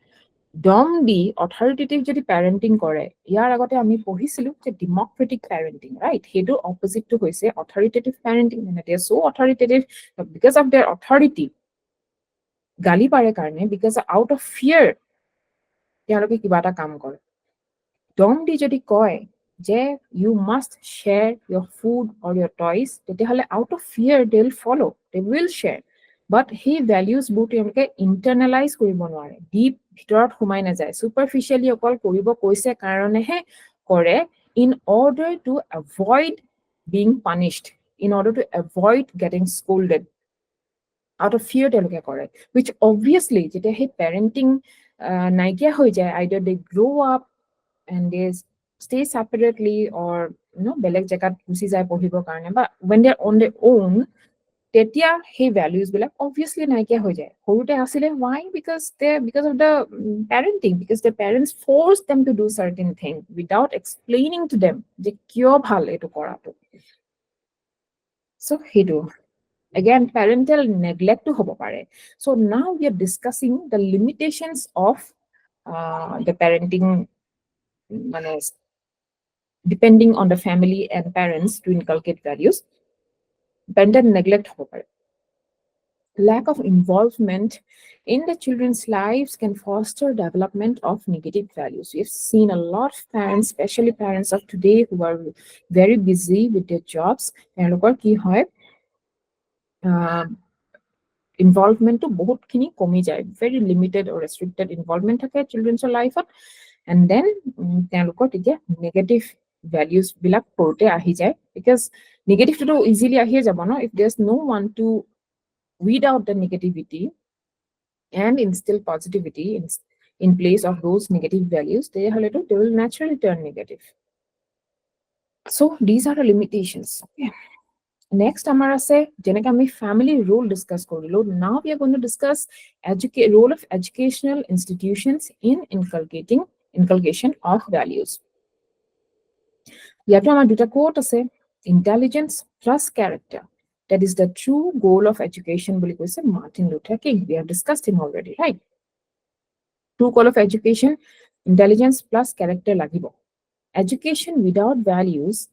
Dom di authoritative যদি parenting কৰে ইয়াৰ আগতে আমি পঢ়িছিলো যে democratic parenting right হেটো opposite to হৈছে authoritative parenting মানে they are so authoritative because of their authority গালি পাৰে কাৰণে because out of fear তেওঁলোকে কিবা এটা কাম কৰে dom di যদি কয় যে you must share your food or your toys তেতিয়াহ'লে out of fear they will follow they will share but সেই values বোৰ তেওঁলোকে internalize কৰিব নোৱাৰে deep ভিতৰত সোমাই নাযায় superficially অকল কৰিব কৈছে কাৰণেহে কৰে in order to avoid being punished in order to avoid getting scolded out of fear তেওঁলোকে কৰে which obviously যেতিয়া সেই parenting নাইকিয়া হৈ যায় either they grow up and they stay separately or বেলেগ জেগাত গুচি যায় পঢ়িবৰ কাৰণে বা when they are on their own তেতিয়া সেই values বিলাক obviously নাইকিয়া হৈ যায় সৰুতে আছিলে why because of the parenting because the parents force them to do certain thing without explaining to them যে কিয় ভাল এটো কৰাটো so হেটো again parental neglect to hobo pare so now we are discussing the limitations of the parenting depending on the family and parents to inculcate values parental neglect hobo pare lack of involvement in the children's lives can foster development of negative values we've seen a lot of parents especially parents of today who are very busy with their jobs and lokor ki hoy involvement to bahut khini komi jay very limited or restricted involvement thake children's life and then telokor titia negative values bilak porte ahi jay because negative to easily ahi jabo no if there's no one to weed out the negativity and instill positivity in place of those negative values, they will naturally turn negative. So these are the limitations. Okay. Next, Amara say, Jenekami family role discuss korilo. Now we are going to discuss role of educational institutions in inculcation of values. Yato amar duta quote ase, intelligence plus character. That is the true goal of education. Boli koise Martin Luther King. We have discussed him already, right? True goal of education, intelligence plus character lagibo. Education without values,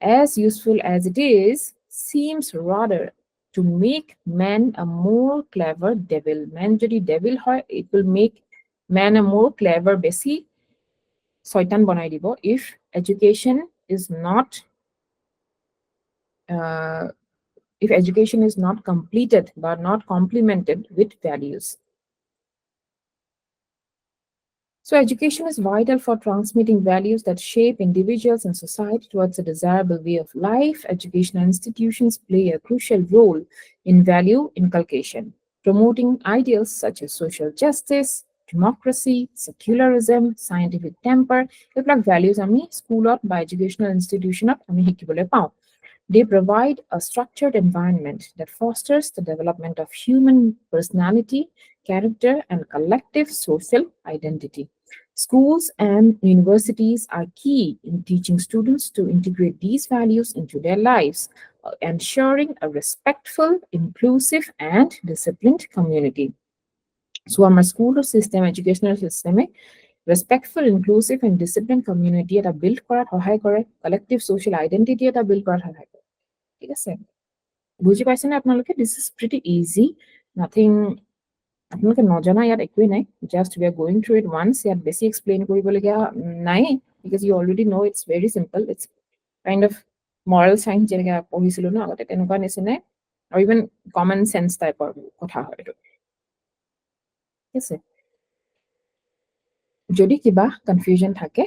as useful as it is, seems rather to make man a more clever devil. Man jodi devil hoy, it will make man a more clever besi soitan banai dibo if education is not completed but not complemented with values. So education is vital for transmitting values that shape individuals and society towards a desirable way of life. Educational institutions play a crucial role in value inculcation, promoting ideals such as social justice, democracy, secularism, scientific temper. Like values ami school by educational institution ami hikibole pao. They provide a structured environment that fosters the development of human personality, character, and collective social identity. Schools and universities are key in teaching students to integrate these values into their lives, ensuring a respectful, inclusive, and disciplined community. So, our school system, educational system, respectful, inclusive, and disciplined community at a build collective social identity at a build ঠিক আছে বুজি পাইছেন আপোনালোকে this is pretty easy nothing আপোনালোকে নজনা ইয়াত একোৱেই নাই just we are going through it once ইয়াত বেছি এক্সপ্লেইন কৰিবলগীয়া নাই because you already know it's very simple it's kind of moral science যেনেকৈ পঢ়িছিলোঁ ন আগতে তেনেকুৱা নিচিনাই আৰু ইভেন কমন চেন্স টাইপৰ কথা হয় এইটো ঠিক আছে যদি কিবা কনফিউজন থাকে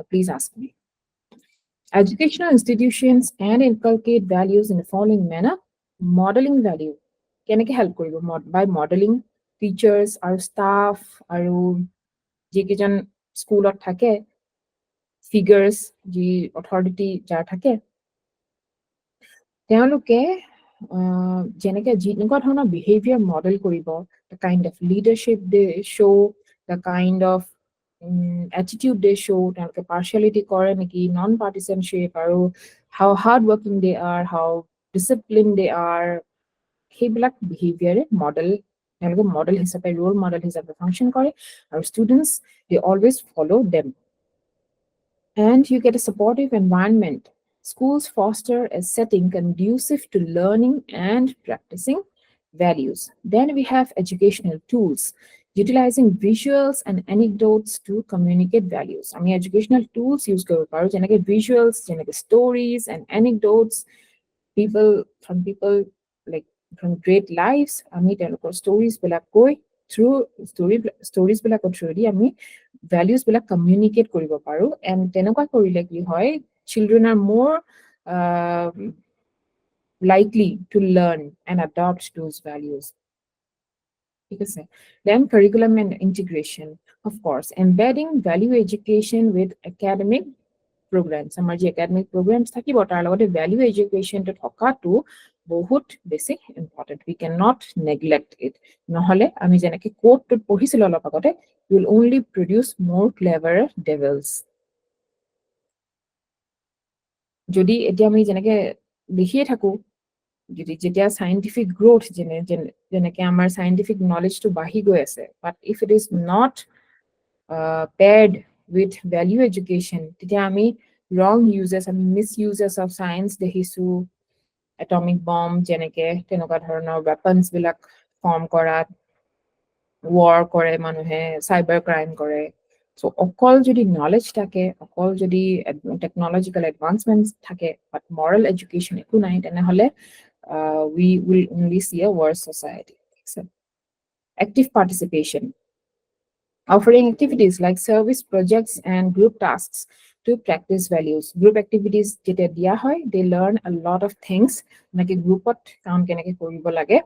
please ask me Educational institutions can inculcate values in the following manner. Modeling value. Keneke help koribo by modeling teachers or staff aru jekijan school or thake figures ji authority jar thake teoloke jeneke jinko dhona behavior model koribo the kind of leadership they show the kind of attitude they show তেওঁলোকে partiality কৰে নেকি non partisanship আৰু how hardworking they are how disciplined they are সেইবিলাক behavior model তেওঁলোকে model হিচাপে role model হিচাপে function কৰে আৰু students they always follow them and you get a supportive environment. Schools foster a setting conducive to learning and practicing values. Then we have educational tools, utilizing visuals and anecdotes to communicate values. I mean, educational tools use visuals, stories and anecdotes. People like from great lives. I mean, stories through stories through values communicate koribo paru and tenokwa korile ki hoy children are more likely to learn and adopt those values. Then curriculum and integration, of course, embedding value education with academic programs. Amar je academic programs thakibo tar logote value education to thokatu বহুত বেছি important. We cannot neglect it. নহলে আমি যেনেকে coat টুত পঢ়িছিল অলপ আগতে you will only produce more clever devils. যদি এতিয়া আমি যেনেকে দেখিয়ে থাকো যেতিয়া scientific growth যেনেকে আমাৰ scientific knowledge to বাঢ়ি গৈ আছে but if it is not paired with value education তেতিয়া আমি wrong uses and misuses of science দেখিছো atomic bomb jeneke tenoka dhoroner weapons bilak form kora war kore manuhe cyber crime kore so okol jodi knowledge thake okol jodi technological advancements thake but moral education eku nai tene hole we will only see a worse society. Active participation, offering activities like service projects and group tasks to practice values. Group activities jete dia hoy, they learn a lot of things. Naki groupot kaam keneke koribo lage,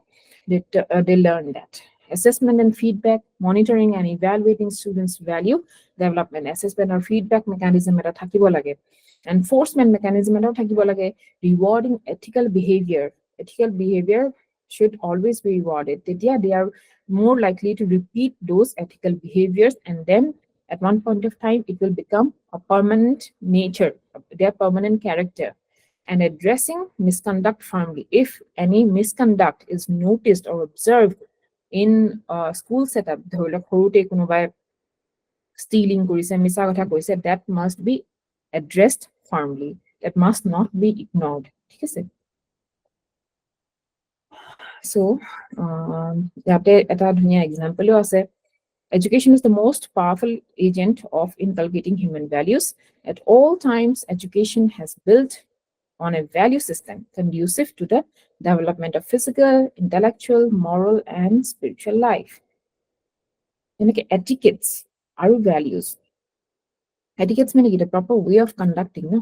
they learn that. Assessment and feedback, monitoring and evaluating students' value development. Assessment or feedback mechanism eta thakibo lage. Enforcement mechanism eta thakibo lage. Rewarding ethical behavior. Ethical behavior should always be rewarded. They are more likely to repeat those ethical behaviors, and then at one point of time it will become a permanent nature, their permanent character. And addressing misconduct firmly. If any misconduct is noticed or observed in school setup, stealing korise, misa kotha koise, that must be addressed firmly. That must not be ignored. ঠিক আছে? So, yate eta dhunia example ase. Education is the most powerful agent of inculcating human values. At all times, education has built on a value system conducive to the development of physical, intellectual, moral, and spiritual life. Like etiquettes are values. Etiquettes mean the proper way of conducting, no?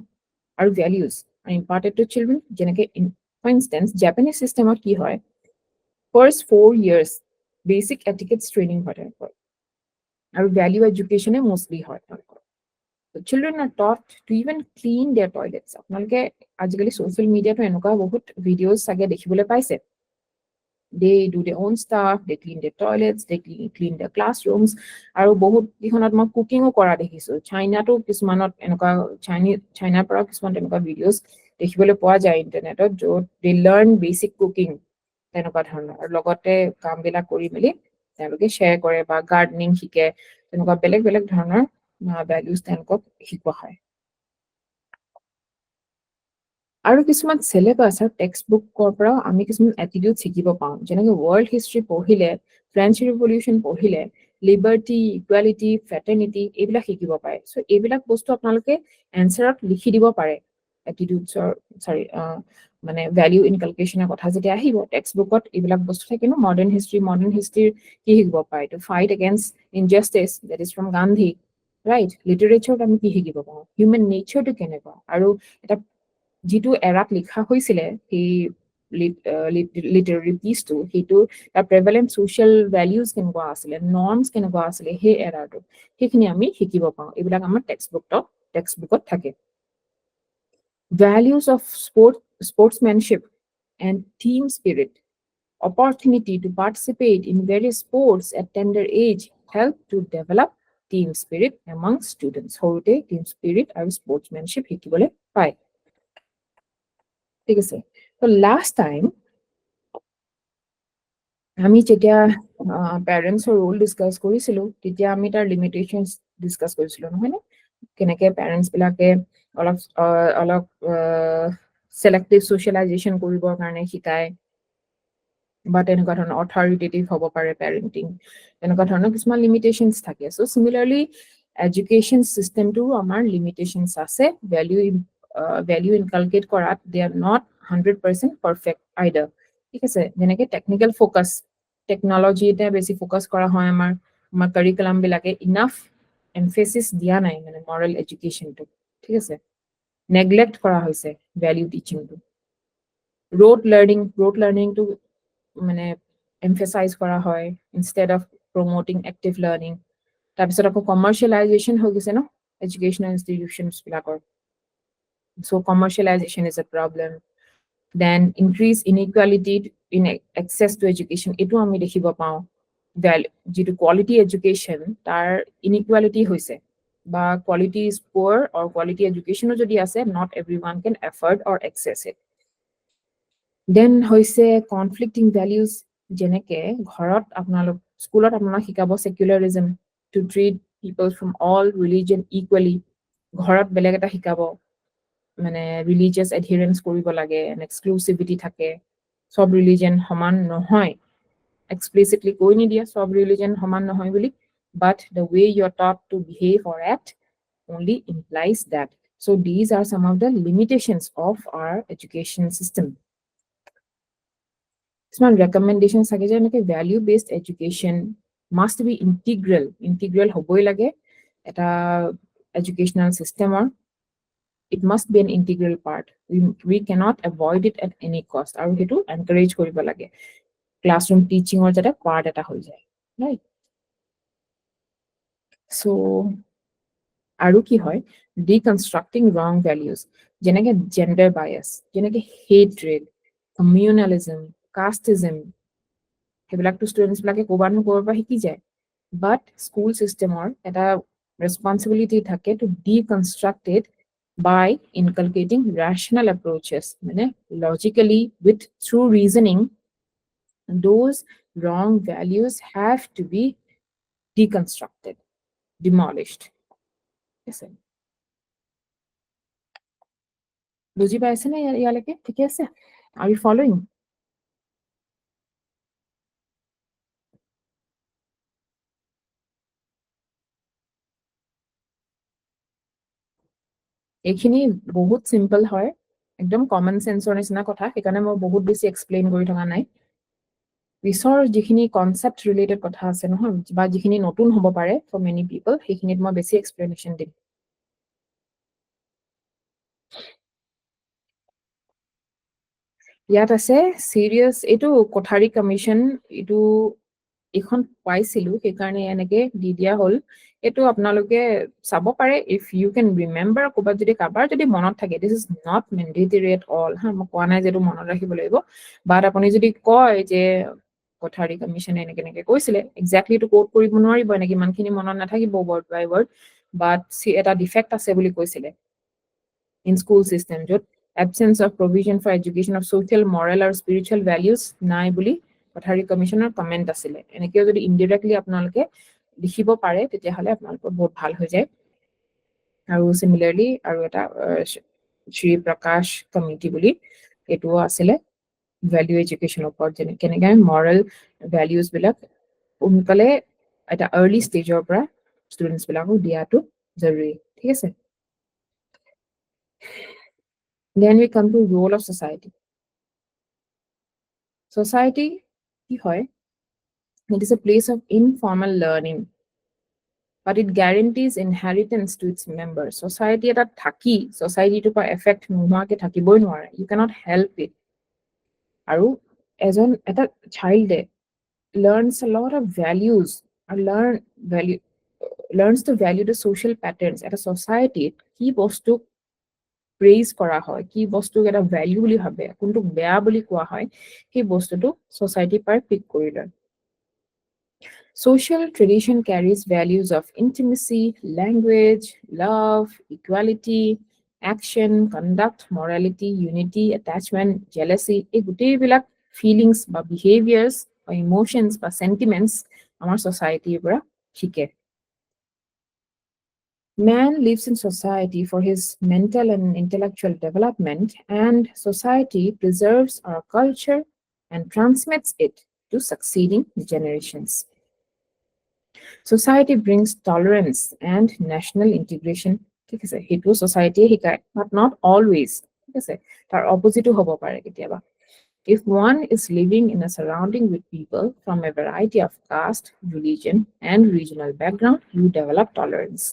Our values are imparted to children. For instance, Japanese system of ki hoy, first 4 years basic etiquettes training hoy. Our value education mostly hoy. So children are taught to even clean their toilets. Apnalke ajikali social media to enuka bahut videos sage dekhibole paise. They do their own stuff, they clean their toilets, they clean their classrooms. Aru bahut dikhonat ma cooking o kora dekhisu. China to kismanot enuka China para kisman enuka videos dekhibole poa jay internet jo they learn basic cooking enuka dhana aru logote kaam bila kori meli teloke share kore ba gardening hike enuka beleg dhanor values tenkok hikwa hoy. আৰু কিছুমান syllabus আৰু textbook পৰা আমি কিছুমান attitude শিকিব পাওঁ যেনেকৈ world history পঢ়িলে French revolution পঢ়িলে liberty equality fraternity এইবিলাক শিকিব পাৰে সো এইবিলাক বস্তু আপোনালোকে answerত লিখি দিব পাৰে attitudes sorry মানে value inculcation ৰ কথা যেতিয়া আহিব textbookত এইবিলাক বস্তু থাকে ন modern history কি শিকিব পাৰে to fight against injustice that is from Gandhi right literature আমি কি শিকিব পাওঁ human nature to কেনেকুৱা আৰু এটা যিটো এৰাত লিখা হৈছিল এই লিটাৰেৰী পিছটো হেতু তাৰ প্ৰেভেলেন্ট সোশ্যাল ভ্যালুজ কেনেকুৱা আছিল নৰ্মস কেনেকুৱা আছিল হে এৰাটো সেইখিনি আমি শিকিব পাওঁ এইবিলাক আমাৰ টেক্সটবুকত থাকে values of sportsmanship and team spirit opportunity to participate in various sports at tender age help to develop team spirit among students horte team spirit and sportsmanship hikibole pai. ঠিক আছে তো লাস্ট টাইম আমি যেতিয়া প্যাৰেন্টছৰ roll discuss কৰিছিলো তেতিয়া আমি তাৰ limitations discuss কৰিছিলো নহয় নে কেনেকে প্যাৰেন্টছ বিলাকে অলপ সেলেক্টিভ সোশ্যালাইজেশন কৰিবৰ কাৰণে শিকায় বা তেনেকুৱা ধৰণৰ অথৰিটেটিভ হ'ব পাৰে প্যাৰেন্টিং তেনেকুৱা ধৰণৰ কিছুমান লিমিটেশনস থাকে সো সিমিলাৰলি এডুকেশন সিস্টেমটো আমাৰ লিমিটেশনস আছে value inculcate korat they are not 100% perfect either ঠিক আছে যেনেকে টেকনিক্যাল ফোকাস টেকনলজি তে বেছি ফোকাস কৰা হয় আমাৰ কাৰিকুলাম বিলাকে ইনাফ এমফেসিস দিয়া নাই মানে মৰাল এডুকেশন টো ঠিক আছে নেগলেক্ট কৰা হৈছে ভ্যালু টিচিং টো rote learning to মানে emphasize কৰা হয় instead of promoting active learning তাৰপিছত আকৌ কমাৰ্শিয়েলাইজেশন হৈ গৈছে ন এডুকেশনাল ইনষ্টিটিউশনস বিলাকৰ so commercialization is a problem then increase inequality in access to education etu ami dekhibo pao jitu quality education tar inequality hoise ba quality is poor or quality education jodi ase not everyone can afford or access it then hoise conflicting values jeneke ghorot apnalok schoolot apna hikabo secularism to treat people from all religion equally ghorot beleg eta hikabo মানে religious অ্যাডহেরেন্স কৰিব লাগে and exclusivity থাকে সব religion সমান নহয় explicitly কৈ নি দিয়া সব রিলিজিয়ন সমান নহয় বুলি but the way you are taught to behave or act only implies that so these are some of the limitations of our education system some recommendations থাকে যে এনেকে value based education must be integral হবই লাগে এটা educational system or it must be an integral part. We cannot avoid it at any cost. আৰু সেইটো encourage কৰিব লাগে classroom teaching or যাতে part এটা হৈ যায়, right? So আৰু কি হয়, deconstructing wrong values যেনেকে gender bias, যেনেকে hatred, communalism, casteism, সেইবিলাকতো students বিলাকে ক'ৰবাত নহয় ক'ৰবাৰ পৰা শিকি যায়, but school systemৰ এটা responsibility থাকে to deconstruct it by inculcating rational approaches, মানে logically with through reasoning those wrong values have to be deconstructed, demolished. Yes, বুজি পাইছে নে ইয়ালৈকে? ঠিকে আছে? Are you following? এইখিনি বহুত simple হয়, একদম common senseৰ নিচিনা কথা, সেইকাৰণে মই বহুত বেছি explain কৰি থকা নাই। পিছৰ যিখিনি concept related কথা আছে নহয়, বা যিখিনি নতুন হ'ব পাৰে for many people, সেইখিনিত মই বেছি explanation দিম। ইয়াত আছে serious, এইটো কোঠাৰী কমিশ্যন, এইটো এখন পাইছিলো সেইকাৰণে এনেকে দি দিয়া হ'ল। এইটো আপোনালোকে চাব পাৰে if you can remember, ক'ৰবাত যদি কাৰোবাৰ যদি মনত থাকে, this is not mandatory at all, হা, মই কোৱা নাই যে এইটো মনত ৰাখিব লাগিব, বাট আপুনি যদি কয় যে কোঠাৰী কমিশ্যনে এনেকে এনেকে কৈছিলে, exactly এইটো কোট কৰিব নোৱাৰিব, এনেকে ইমানখিনি মনত নাথাকিব word by word, বাট এটা ডিফেক্ট আছে বুলি কৈছিলে in school system, য'ত absence of provision for education of social, moral or spiritual values নাই বুলি কোঠাৰী কমিশ্যনৰ কমেণ্ট আছিলে। এনেকেও যদি ইনডিৰেক্টলি আপোনালোকে লিখিব পাৰে তেতিয়াহ'লে আপোনালোকৰ বহুত ভাল হৈ যায়। আৰু চিমিলাৰলি আৰু এটা শ্ৰী প্ৰকাশ কমিটি বুলি এইটোও আছিলে ভেলিউ এডুকেশ্যনৰ ওপৰত, যেনে কেনেকৈ মৰেল ভেলিউজবিলাক সোনকালে এটা আৰ্লি ষ্টেজৰ পৰা ষ্টুডেণ্টছবিলাকক দিয়াটো জৰুৰী। ঠিক আছে? Then we come to role of society. Society কি হয়? It is a place of informal learning, but it guarantees inheritance to its members. Society এটা থাকি society-টোৰ পৰা effect নোহোৱাকে থাকিবই নোৱাৰে. You cannot help it. আৰু এটা child learns a lot of values, or learns to value the social patterns. At a society, কি বস্তু প্ৰেইজ কৰা হয়, কি বস্তুক এটা ভ্যালু বুলি ভাবে, কোনটোক বেয়া বুলি কোৱা হয়, সেই বস্তুটো society পাৰ পিক কৰি লয়। Social tradition carries values of intimacy, language, love, equality, action, conduct, morality, unity, attachment, jealousy, এই গোটেইবিলাক feelings বা behaviors বা emotions বা sentiments আমাৰ societyৰ পৰা শিকে। Man lives in society for his mental and intellectual development, and society preserves our culture and transmits it to succeeding generations. Society brings tolerance and national integration. ঠিক আছে, সেইটো society শিকায়, but not always. ঠিক আছে, তাৰ opposite হ'ব পাৰে কেতিয়াবা। If one is living in a surrounding with people from a variety of caste, religion, and regional background, you develop tolerance.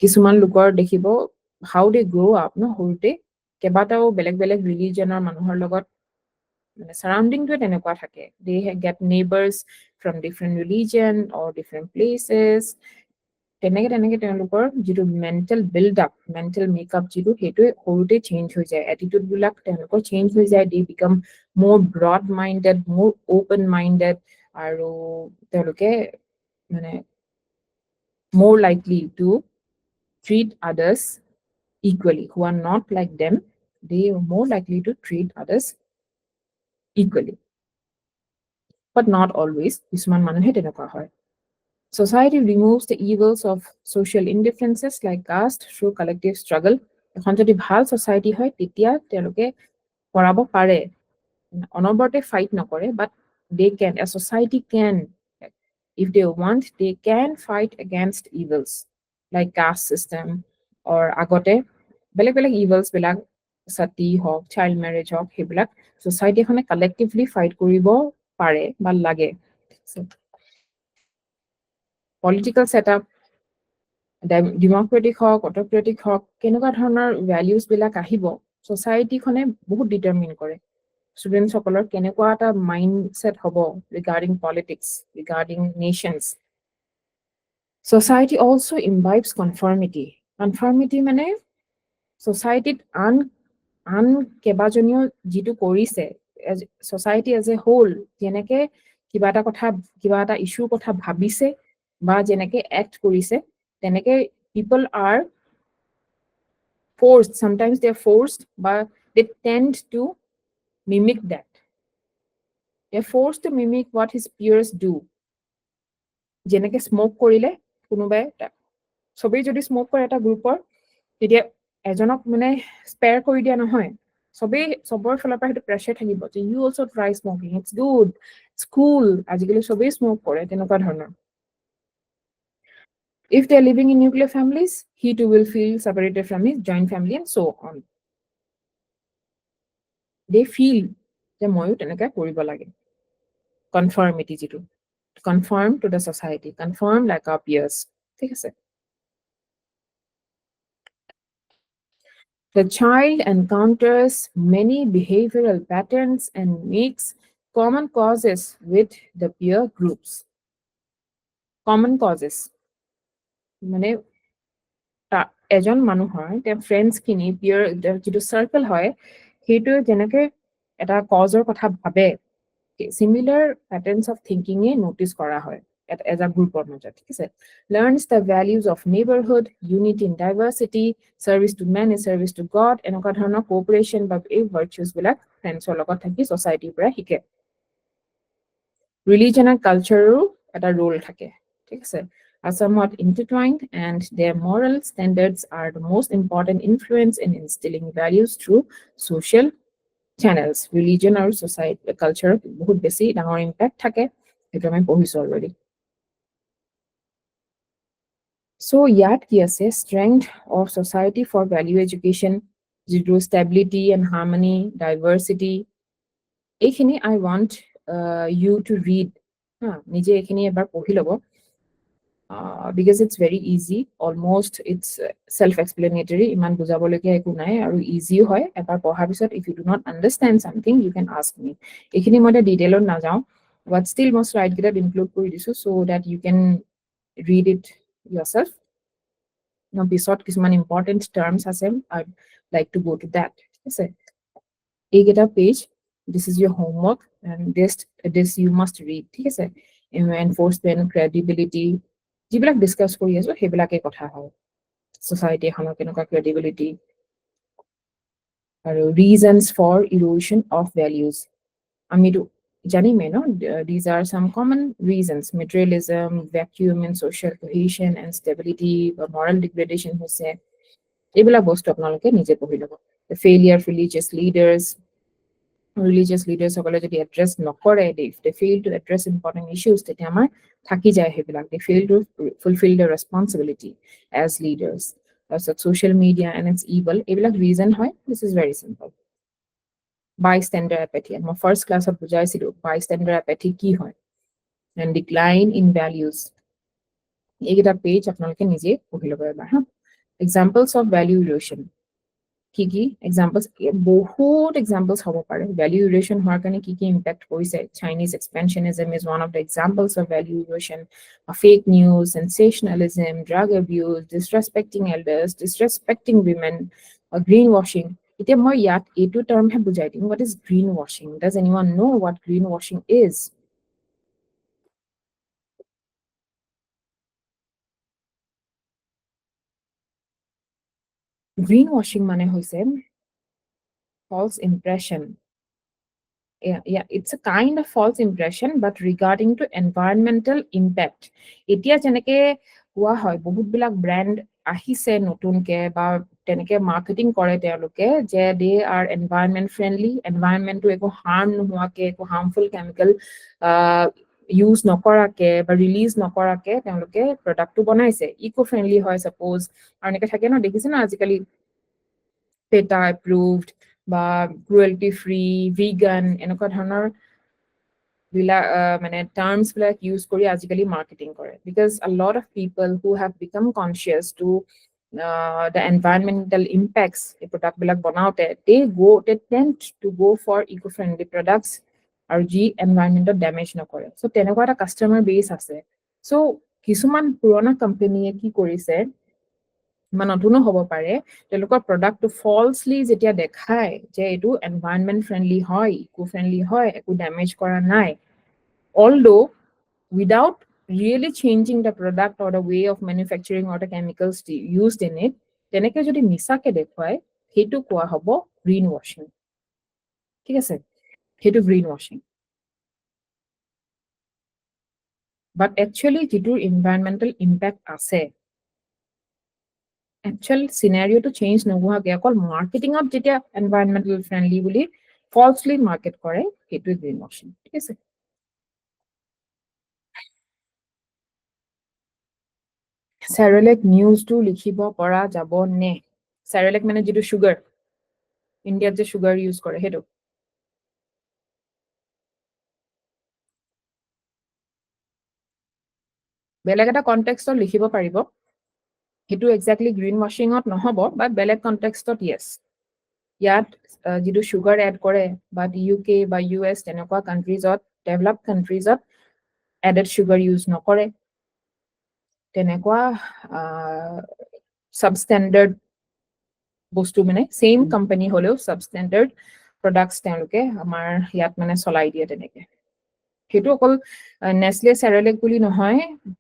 কিছুমান লোকৰ দেখিব how they grow up, ন, সৰুতে কেইবাটাও বেলেগ বেলেগ ৰিলিজনৰ মানুহৰ লগত মানে সাৰাউণ্ডিংটো তেনেকুৱা থাকে। They get neighbors from different religion or different places. তেনেকে তেওঁলোকৰ যিটো mental build up, mental makeup যিটো, সেইটো সৰুতে চেঞ্জ হৈ যায়, এটিটিউডবিলাক তেওঁলোকৰ চেঞ্জ হৈ যায়। They become more broad minded, more open minded, আৰু তেওঁলোকে মানে more likely to treat others equally. Who are not like them, they are more likely to treat others equally. But not always. কিছুমান মানুহে তেনেকুৱা হয়। Society removes the evils of social indifferences like caste through collective struggle. এখন যদি ভাল society হয় তেতিয়া তেওঁলোকে কৰাব পাৰে, অনবৰতে fight নকৰে, but they can, a society can, if they want, they can fight against evils like caste system or আগতে বেলেগ বেলেগ evils বিলাক, sati হওক, child marriage হওক, সেইবিলাক society এখনে collectively fight কৰিব পাৰে বা লাগে। Political setup, ডেমক্ৰেটিক হওক অট'ক্ৰেটিক হওক কেনেকুৱা ধৰণৰ ভেলিউজ বিলাক আহিব ছ'চাইটিখনে বহুত ডিটাৰমিন কৰে ষ্টুডেণ্টসকলৰ কেনেকুৱা এটা মাইণ্ডছেট হ'ব regarding politics regarding nations Society also imbibes conformity. Conformity মানে societyত আন কেইবাজনীয় যিটো কৰিছে society as a whole যেনেকে কিবা এটা ইছ্যুৰ কথা ভাবিছে বা যেনেকে act কৰিছে তেনেকে people are forced, sometimes they are forced but they tend to mimic that. They are forced to mimic what his peers do. যেনেকে smoke কৰিলে কোনোবাই সবেই যদি স্মোক কৰে এটা গ্ৰুপৰ তেতিয়া এজনক মানে স্পেয়াৰ কৰি দিয়া নহয় সবৰ ফালৰ পৰা সেইটো প্ৰেছাৰ থাকিব যে you also' try smoking it's good it's cool আজিকালি সবেই স্মোক কৰে তেনেকুৱা ধৰণৰ if they are living in nuclear families he too will feel separated from his joint family and so on they feel যে ময়ো তেনেকৈ কৰিব লাগে conformity যিটো conform to the society conform like our peers ঠিক আছে The child encounters many behavioral patterns and makes common causes with the peer groups. Common causes. মানে এজন মানুহৰ ফ্ৰেণ্ডছখিনি পিয়াৰ যিটো চাৰ্কেল হয় সেইটো যেনেকে এটা কজৰ কথা ভাবে similar patterns of thinking notice kora hoy as a group or major thik ase learns the values of neighborhood unity in diversity service to man is service to god enoka dhoroner cooperation ba ei virtues bilak friends or logot thaki society pura hike religion and culture eta role thake thik ase are somewhat intertwined and their moral standards are the most important influence in instilling values through social channels religion or society culture bahut beshi dangor impact thake etu ami pohiso already so yat ki ase strength of society for value education jitu stability and harmony diversity ekhini I want you to read nije ekhini ebar pohi lobo because it's very easy almost it's self-explanatory iman bujabologia eku nai aru easy hoy ebar pohar bisot if you do not understand something you can ask me ekhini moi detail on na jao but still most right get include kori disu so that you can read it yourself now bisot kisman important terms ase I'd like to go to that okay egeta page this is your homework and this you must read ঠিক আছে enforcement credibility যিবিলাক discuss কৰি আছো হেবিলাকে কথা হয় society এখনৰ কেনেকুৱা credibility আৰু reasons for erosion of values আমি তো জানিমে no these are some common reasons materialism vacuum in social cohesion and stability or moral degradation হৈছে এইবিলাক বস্তু আপোনালোকে নিজে পঢ়ি ল'ব the failure of religious leaders সকলে যদি address নকৰে if they fail to address important issues তেতিয়া আমাৰ থাকি যায় হেবিলাক they fail to fulfill their responsibility as leaders as social media and its evil এইবিলাক reason হয় this is very simple bystander apathy my first class of বুজাইছিলো bystander apathy কি হয় and decline in values এইটা page আপোনালোকে নিজে পঢ়ি ল'ব এবাৰ examples of value erosion Kiki examples বহুত examples hobo pare value erosion hoar kane kiki impact hoise Chinese expansionism is one of the examples of value erosion fake news sensationalism drug abuse disrespecting elders disrespecting women greenwashing ite moi yat etu term he bujai dim what is greenwashing does anyone know what greenwashing is greenwashing mane hoise false impression yeah it's a kind of false impression but regarding to environmental impact etia jeneke hua hoy bahut bilak brand ahise notun ke ba teneke marketing kore teloke je they are environment friendly environment to eko harm nohua ke eko harmful chemical use nokora ke ba release nokora ke teloke product to banaise eco friendly hoy suppose aneke thake na dekhise na ajikali PETA approved বা cruelty free vegan এনেকুৱা ধৰণৰ terms বিলাক use কৰি আজিকালি marketing কৰে, because a lot of people who have become conscious to the environmental impacts এই product বিলাক বনাওতে, they tend to go for eco-friendly products আৰু যি environmental damage নকৰে। So তেনেকুৱা এটা customer base আছে। So কিছুমান পুৰণা কোম্পানীয়ে কি কৰিছে, বা নতুনো হ'ব পাৰে, তেওঁলোকৰ প্ৰডাক্টটো ফলছলি যেতিয়া দেখায় যে এইটো এনভাইৰনমেন্ট ফ্ৰেণ্ডলি হয়, ইকো ফ্ৰেণ্ডলি হয়, একো ডেমেজ কৰা নাই, although without really changing the product or the way of manufacturing or the chemicals used in it, তেনেকে যদি মিছাকে দেখুৱায়, সেইটো কোৱা হ'ব গ্ৰীণ ৱাশ্বিং। ঠিক আছে, সেইটো গ্ৰীণ ৱাশ্বিং। বাট একচুৱেলি যিটো এনভাইৰনমেন্টেল ইম্পেক্ট আছে, একচুৱেল চিনাৰিঅ'টো চেঞ্জ নোহোৱাকে অকল মাৰ্কেটিঙত যেতিয়া এনভাইৰনমেন্টেল ফ্ৰেণ্ডলি বুলি ফলছলি মাৰ্কেট কৰে, সেইটোৱে গ্ৰীণ ৱাশ্বিং। ঠিক আছে, চেৰেলেক নিউজটো লিখিব পৰা যাব নে? চেৰেলেক মানে যিটো চুগাৰ, ইণ্ডিয়াত যে চুগাৰ ইউজ কৰে, সেইটো বেলেগ এটা কনটেক্সটত লিখিব পাৰিব। সেইটো একজেক্টলি গ্ৰীণ ৱাশ্বিঙত নহ'ব, বাট বেলেগ কনটেক্সটত য়েছ। ইয়াত যিটো চুগাৰ এড কৰে, বা UK বা US তেনেকুৱা কাণ্ট্ৰিজত, ডেভেলপ কাণ্ট্ৰিজত এডেড চুগাৰ ইউজ নকৰে। তেনেকুৱা সাবষ্টেণ্ডাৰ্ড বস্তু, মানে সেম কোম্পানী হ'লেও সাবষ্টেণ্ডাৰ্ড প্ৰডাক্টছ তেওঁলোকে আমাৰ ইয়াত মানে চলাই দিয়ে তেনেকে। সেইটো অকল নেছলে চেৰেলেক বুলি নহয়,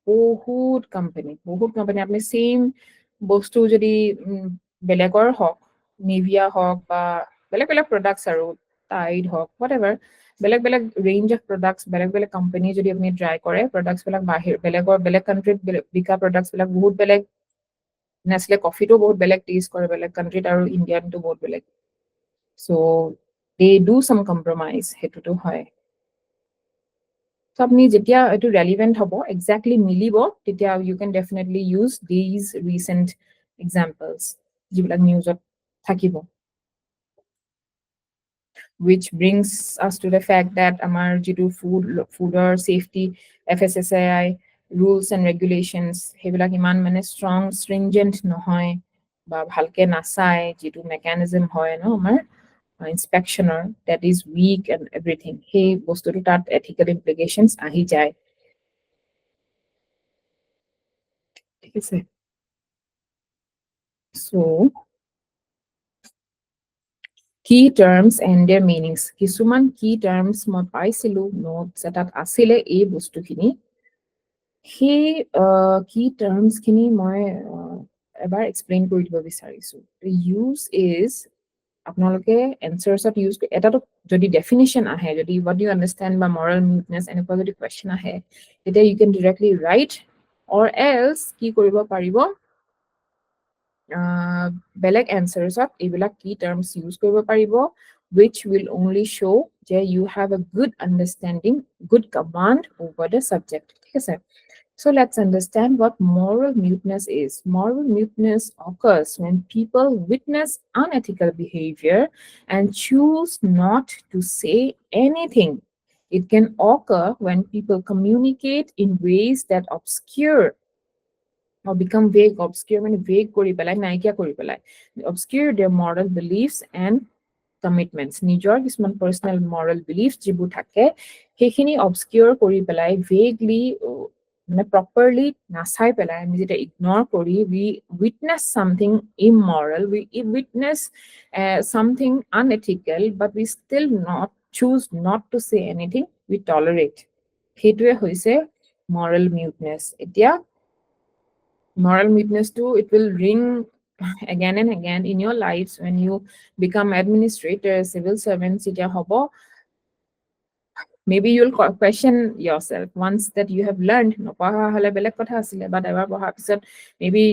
বহুত কোম্পানী আপুনি সেম বস্তু যদি বেলেগৰ হওক, নিভিয়া হওক বা বেলেগ বেলেগ প্ৰডাক্টছ আৰু টাইড হওক, হোৱাটএভাৰ, বেলেগ বেলেগ ৰেঞ্জ অফ প্ৰডাক্টছ, বেলেগ বেলেগ কোম্পানী যদি আপুনি ট্ৰাই কৰে, প্ৰডাক্টছবিলাক বেলেগ কাণ্ট্ৰিত বিকা প্ৰডাক্টছবিলাক বহুত বেলেগ। নেছলে কফিটো বহুত বেলেগ টেষ্ট কৰে বেলেগ কাণ্ট্ৰিত, আৰু ইণ্ডিয়ানটো বহুত বেলেগ। চ' দে ডু চাম কম্প্ৰমাইজ, সেইটোতো হয়। So আপনি যেতিয়া এইটো ৰেলিভেণ্ট হ'ব, এক্সেক্টলি মিলিব, তেতিয়া you can definitely use these recent examples যিবিলাক নিউজত থাকিব। Which brings us to the fact that আমাৰ যিটো ফুডৰ safety FSSAI rules and regulations, সেইবিলাক ইমান মানে ষ্ট্ৰং stringent নহয়, বা ভালকে নাচায়, যিটো মেকানিজম হয় ন আমাৰ ইনস্পেকশনৰ, that is weak and everything, সেই বস্তুটো তাত ethical implications আহি যায়। ঠিক আছে, so key terms and their meanings, কিছুমান key terms মই পাইছিলো নোটছ এটাত আছিলে এই বস্তুখিনি। সেই key terms খিনি মই এবাৰ এক্সপ্লেইন কৰি দিব বিচাৰিছো। ইউজ ইজ, আপোনালোকে এনচাৰ্ছত ইউজ, এটাতো যদি ডেফিনিশ্যন আহে, যদি what do you understand বা moral muteness এনেকুৱা যদি কুৱেশ্যন আহে, তেতিয়া you can directly write, or else কি কৰিব পাৰিব, বেলেগ এনচাৰ্ছত এইবিলাক key terms use কৰিব পাৰিব, which will only show যে you have a good understanding, good command over the subject. ঠিক আছে, so let's understand what moral muteness is. Moral muteness occurs when people witness unethical behavior and choose not to say anything. It can occur when people communicate in ways that obscure or become vague, obscure মানে vague কৰি পেলাই, নাইকিয়া কৰি পেলাই, obscure their moral beliefs and commitments, নিজৰ কিছুমান personal moral beliefs যিবোৰ থাকে, সেইখিনি obscure কৰি পেলাই, vaguely মানে properly নাচাই পেলাই, আমি যেতিয়া ignore কৰি, we witness something immoral, we witness something unethical, but we still not choose not to say anything, we tolerate. সেইটোৱে হৈছে moral muteness. এতিয়া moral muteness too, it will ring again and again in your lives when you become administrators, civil servants, যেতিয়া হ'ব, maybe you'll question yourself once that you have learned, নপঢ়া হলে বেলেগ কথা আছিলে, but এবাৰ পঢ়াৰ পিছত maybe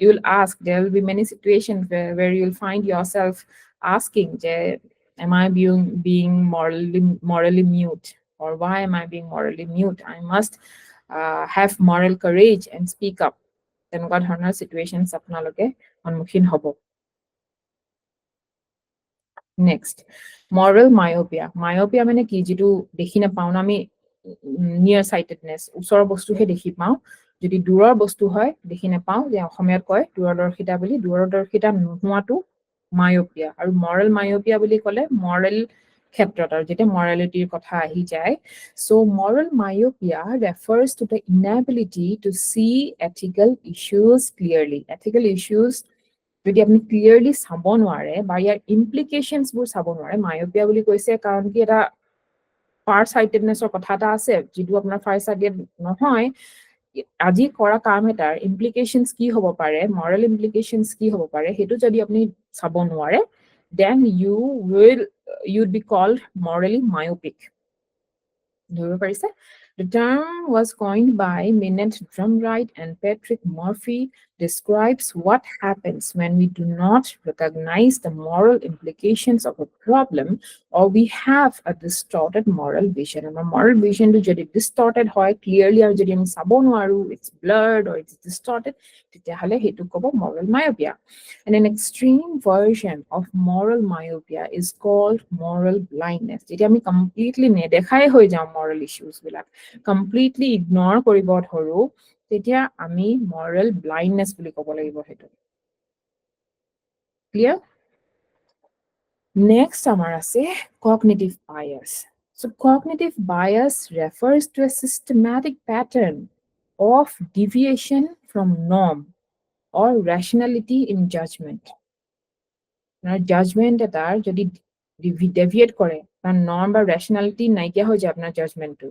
you'll ask, there will be many situations where you'll find yourself asking, am I being morally mute, or why am I being morally mute? I must have moral courage and speak up. তেনেকুৱা ধৰণৰ situations আপোনালোকে সন্মুখীন হ'ব। Next, moral myopia. Myopia মানে কি, যিটো দেখি নাপাওঁ ন আমি, নিয়াৰ চাইটেডনেছ, ওচৰৰ বস্তুহে দেখি পাওঁ, যদি দূৰৰ বস্তু হয় দেখি নাপাওঁ, যে অসমীয়াত কয় দূৰদৰ্শিতা বুলি, দূৰদৰ্শিতা নোহোৱাটো মায়োপিয়া। আৰু মৰেল মায়োপিয়া বুলি ক'লে মৰেল ক্ষেত্ৰত, আৰু যেতিয়া মৰেলিটিৰ কথা আহি যায়, so moral myopia refers to the inability to see ethical issues clearly. Ethical issues যদি আপুনি ক্লিয়াৰলি চাব নোৱাৰে বা ইয়াৰ ইমপ্লিকেশনছবোৰ চাব নোৱাৰে, মায়োপিয়া বুলি কৈছে কাৰণ কি এটা ফাৰ চাইটেডনেছৰ কথা এটা আছে, যিটো আপোনাৰ ফাৰ চাইটেড নহয়, আজি কৰা কাম এটাৰ ইমপ্লিকেশনছ কি হ'ব পাৰে, মৰেল ইমপ্লিকেশনছ কি হ'ব পাৰে, সেইটো যদি আপুনি চাব নোৱাৰে, then you'd be called morally myopic. ধৰিব পাৰিছে? The term was coined by Minette Drumright and Patrick Murphy, describes what happens when we do not recognize the moral implications of a problem, or we have a distorted moral vision. Our moral vision to jodi distorted hoy clearly, or jodi ami sabo noaru, it's blurred or it's distorted, titehale hetu kobo moral myopia. And an extreme version of moral myopia is called moral blindness. Jeti ami completely nedekhai hoi jao moral issues bilak, completely ignore koribo thoru, তেতিয়া আমি moral blindness বুলি ক'ব লাগিব হেতু। Clear? Next আমাৰ আছে cognitive bias. So cognitive bias refers to a systematic pattern of deviation from norm or rationality in judgment. Judgment এটাৰ যদি deviate কৰে, তাৰ norm বা rationality নাইকিয়া হৈ যায় আপোনাৰ judgmentটো,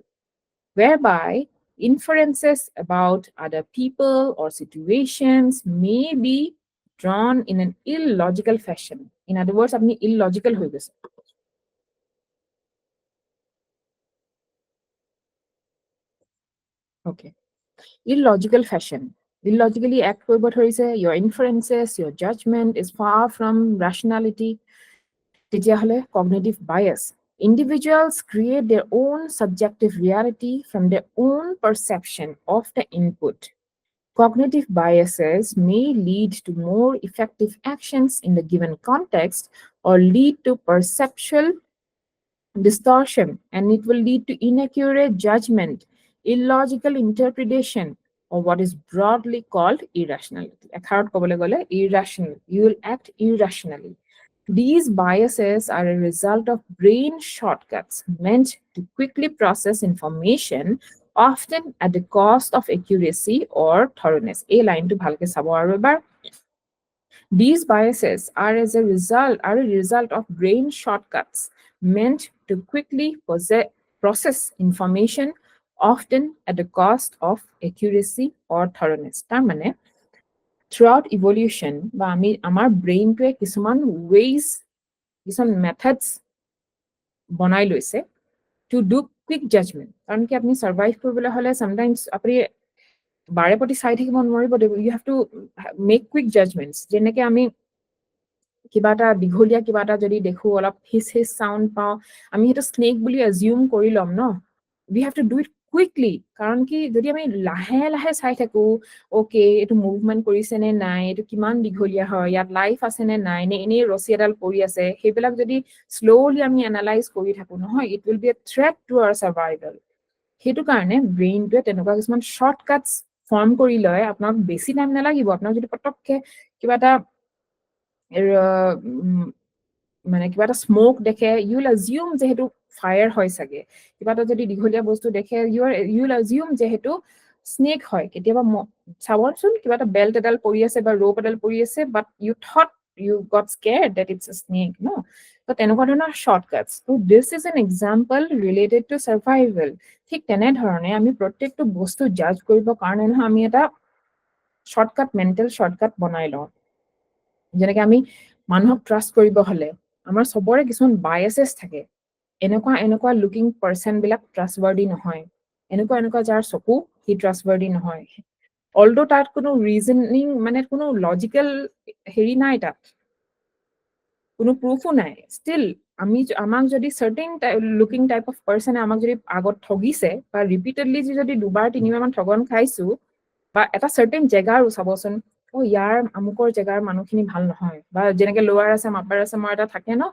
whereby inferences about other people or situations may be drawn in an illogical fashion. In other words, apni illogical hoy gese. Okay. Illogical fashion. Illogically act koribo thorise, your inferences, your judgment is far from rationality. Tetiahole cognitive bias. Individuals create their own subjective reality from their own perception of the input. Cognitive biases may lead to more effective actions in the given context or lead to perceptual distortion, and it will lead to inaccurate judgment, illogical interpretation, or what is broadly called irrationality. Irrational. You will act irrationally. These biases are a result of brain shortcuts meant to quickly process information, often at the cost of accuracy or thoroughness. A line to bhalke sabo aru ebar. These biases are a result of brain shortcuts meant to quickly process information, often at the cost of accuracy or thoroughness. Tar mane throughout evolution বা আমি আমাৰ ব্ৰেইনটোৱে কিছুমান ways, কিছুমান methods বনাই লৈছে to do quick judgment. কাৰণ কি আপুনি survive কৰিবলৈ হলে sometimes আপুনি বাৰে প্ৰতি চাই থাকিব নোৱাৰিব, you have to make quick judgments. যেনেকে আমি কিবা এটা দীঘলীয়া কিবা এটা যদি দেখো, অলপ হিস সাউন্ড পাওঁ, আমি সেইটো স্নেক বুলি assume কৰি ল'ম ন, we have to do it quickly. কাৰণ কি যদি আমি লাহে লাহে চাই থাকো, ওকে এটো মুভমেন্ট কৰিছে নে নাই, এটো কিমান দীঘলীয়া হয়, ইয়াত লাইফ আছে নে নাই, নে এনে ৰছী এডাল পৰি আছে, সেইবিলাক যদি স্লোলি আমি এনালাইজ কৰি থাকো নহয়, it will be a threat to our survival. সেইটো কাৰণে ব্ৰেইনটোৱে তেনেকুৱা কিছুমান শৰ্টকাটস ফৰ্ম কৰি লয়, আপোনাক বেছি টাইম নালাগিব, আপোনাক যদি পটককে কিবা এটা মানে কিবা এটা স্মোক দেখে, you will assume যে হেতু ফায়াৰ হয় চাগে, কিবা এটা যদি দীঘলীয়া বস্তু দেখে, you will assume যে হেতু স্নেক হয়। কেতিয়াবা চাবচোন কিবা এটা বেল্ট এডাল পৰি আছে বা ৰোপ এডাল পৰি আছে, but you thought you got scared that it's a snake, no? তো তেনেকুৱা ধৰণৰ shortcuts. So this is an example related to survival. ঠিক তেনে ধৰণে আমি প্ৰত্যেকটো বস্তু জাজ কৰিব কাৰণে নহয় আমি এটা shortcut, mental shortcut বনাই লওঁ। যেনেকে আমি মানুহক ট্ৰাষ্ট কৰিব হলে আমাৰ সবৰে কিছুমান biases থাকে, এনেকুৱা লুকিং পাৰ্সন বিলাক ট্ৰাষ্টৱৰ্দি নহয়, এনেকুৱা যাৰ চকু হি ট্ৰাষ্টৱৰ্দি নহয়, অলদো তাত কোনো ৰিজনিং মানে কোনো লজিক্যাল হেৰি নাই, তাত কোনো প্ৰুফো নাই, ষ্টিল আমাক যদি সাৰ্টেন লুকিং টাইপ অফ পাৰ্সনে আমাক যদি আগত ঠগিছে বা ৰিপিটেডলি যদি দুবাৰ তিনিবাৰ মান ঠগন খাইছো, বা এটা সাৰ্টেন জেগাৰো চাবচোন ইয়াৰ আমুকৰ জেগাৰ মানুহখিনি ভাল নহয়, বা যেনেকে লোৱাৰ আছাম আপাৰ আছামৰ এটা থাকে ন,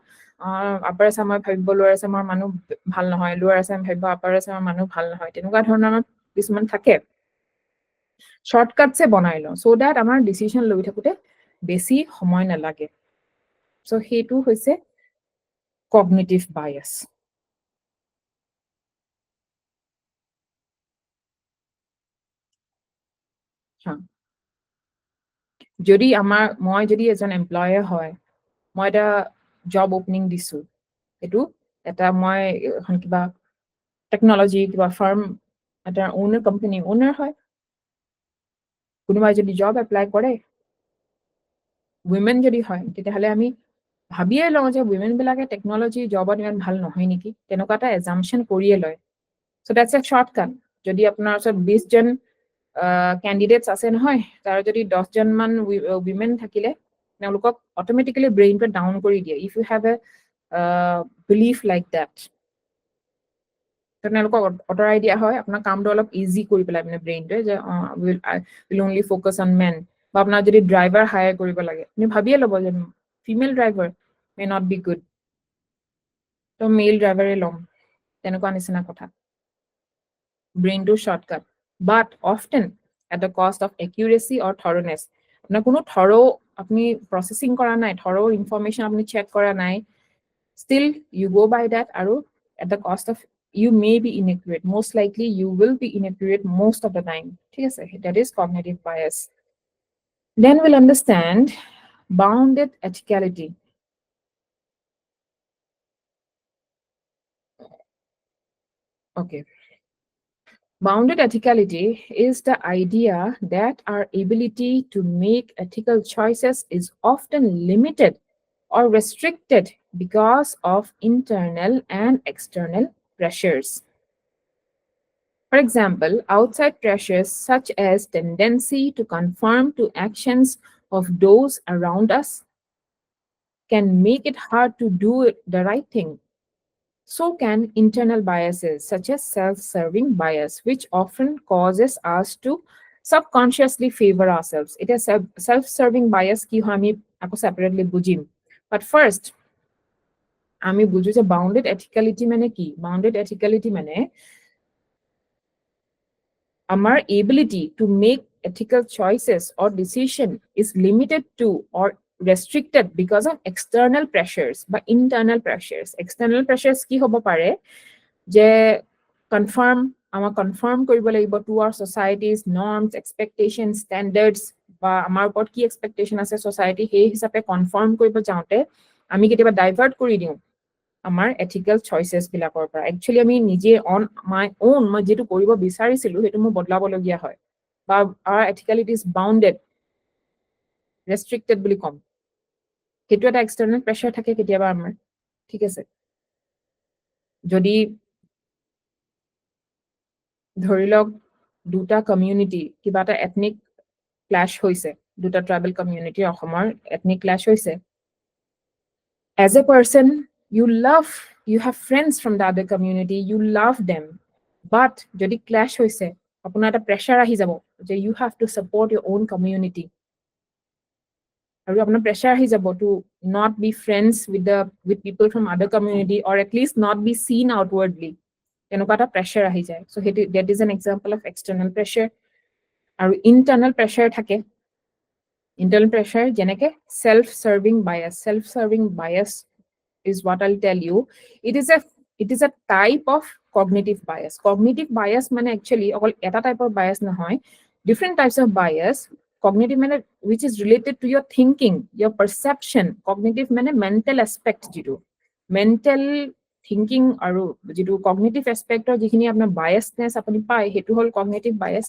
আপাৰ আছামৰ ভাবিব লোৱাৰ আছামৰ মানুহ ভাল নহয়, লোৱাৰ আছাম ভাবিব আপাৰ আছামৰ মানুহ ভাল নহয়, তেনেকুৱা ধৰণৰ কিছুমান থাকে। শৰ্টকাটছে বনাই লওঁ চ' ডেট আমাৰ ডিচিশ্যন লৈ থাকোঁতে বেছি সময় নালাগে। চ' সেইটো হৈছে কগনিটিভ বায়াছ। যদি মই যদি এজন এমপ্লয়াৰ হয়, মই এটা জব অপেনিং দিছো, এইটো এটা মই এখন কিবা টেকনলজি কিবা ফাৰ্ম এটা ওনাৰ কোম্পানী ওনাৰ হয়, কোনোবাই যদি জব এপ্লাই কৰে উইমেন যদি হয়, তেতিয়াহ'লে আমি ভাবিয়ে লওঁ যে উইমেনবিলাকে টেকনলজি জবত ইমান ভাল নহয় নেকি, তেনেকুৱা এটা এজাম্পশ্যন কৰিয়ে লয়। চ' ডেটছ এ শ্বৰ্টকাট। যদি আপোনাৰ ওচৰত 20জন কেণ্ডিডেটছ আছে নহয়, তাৰ যদি 10জনমান উইমেন থাকিলে তেওঁলোকক অট'মেটিকেলি ব্ৰেইনটো ডাউন কৰি দিয়ে, if you have a belief like that. তেওঁলোকক আঁতৰাই দিয়া হয়, আপোনাৰ কামটো অলপ ইজি কৰি পেলাই মানে ব্ৰেইনটোৱে, যে will only focus on main. বা আপোনাৰ যদি ড্ৰাইভাৰ হায়াৰ কৰিব লাগে, আপুনি ভাবিয়ে ল'ব যে female driver may not be good, ত' মেল ড্ৰাইভাৰে ল'ম, তেনেকুৱা নিচিনা কথা। ব্ৰেইনটো shortcut, but often at the cost of accuracy or thoroughness. আপোনাৰ কোনো আপুনি প্ৰচেছিং কৰা নাই, ইনফৰমেশ্যন আপুনি চেক কৰা নাই, still you go by date, আৰু at the cost of you may be inaccurate. Most likely you will be inaccurate most of the time. ঠিক আছে? That is cognitive bias. Then we'll understand bounded ethicality. Okay. Bounded ethicality is the idea that our ability to make ethical choices is often limited or restricted because of internal and external pressures. For example, outside pressures such as tendency to conform to actions of those around us can make it hard to do the right thing. So can internal biases such as self-serving bias, which often causes us to subconsciously favor ourselves. It is self-serving bias ki hami ako separately bujim. But first, আমি বুঝো যে bounded ethicality মানে কি? Bounded ethicality মানে our ability to make ethical choices or decision is limited to or restricted because of external pressures বা internal pressures. External pressures কি হ'ব পাৰে যে conform কৰিব লাগিব to our society's norms, expectations, standards, বা আমাৰ ওপৰত কি expectation আছে society সেই হিচাপে conform কৰিব যাওঁতে আমি কেতিয়াবা divert কৰি দিওঁ আমাৰ ethical choices বিলাকৰ পৰা। Actually আমি নিজে on my own মই যেটো কৰিব বিচাৰিছিলো হেতু মই বদলাবলগীয়া হয়, বা our ethicality is bounded, restricted বুলি কম, হেতু এটা external pressure থাকে কেতিয়াবা আমাৰ। ঠিক আছে? যদি ধৰি লওক দুটা কমিউনিটি কিবা এটা এথনিক ক্লাছ হৈছে, দুটা ট্ৰাইবেল কমিউনিটি অসমৰ এথনিক ক্লাছ হৈছে, as a person you have friends from the other community, you love them, but যদি ক্লাছ হৈছে আপোনাৰ এটা প্ৰেছাৰ আহি যাব যে you have to support your own community, আৰু আপোনাৰ প্ৰেছাৰ আহি যাব to not be friends with people from other community, or at least not be seen outwardly, তেনেকুৱা এটা প্ৰেছাৰ আহি যায়। So that is an example of external pressure. আৰু internal pressure থাকে, internal pressure যেনেকে self-serving bias is what I'll tell you. It is a type of cognitive bias. Cognitive bias মানে actually অকল এটা type of bias নহয়, different types of bias. Cognitive মানে which is related to your thinking, your perception. Cognitive মানে mental aspect যিটো, mental thinking আৰু যিটো cognitive aspect or যিখিনি আপোনাৰ biasness আপুনি পায় হেতু হল cognitive bias.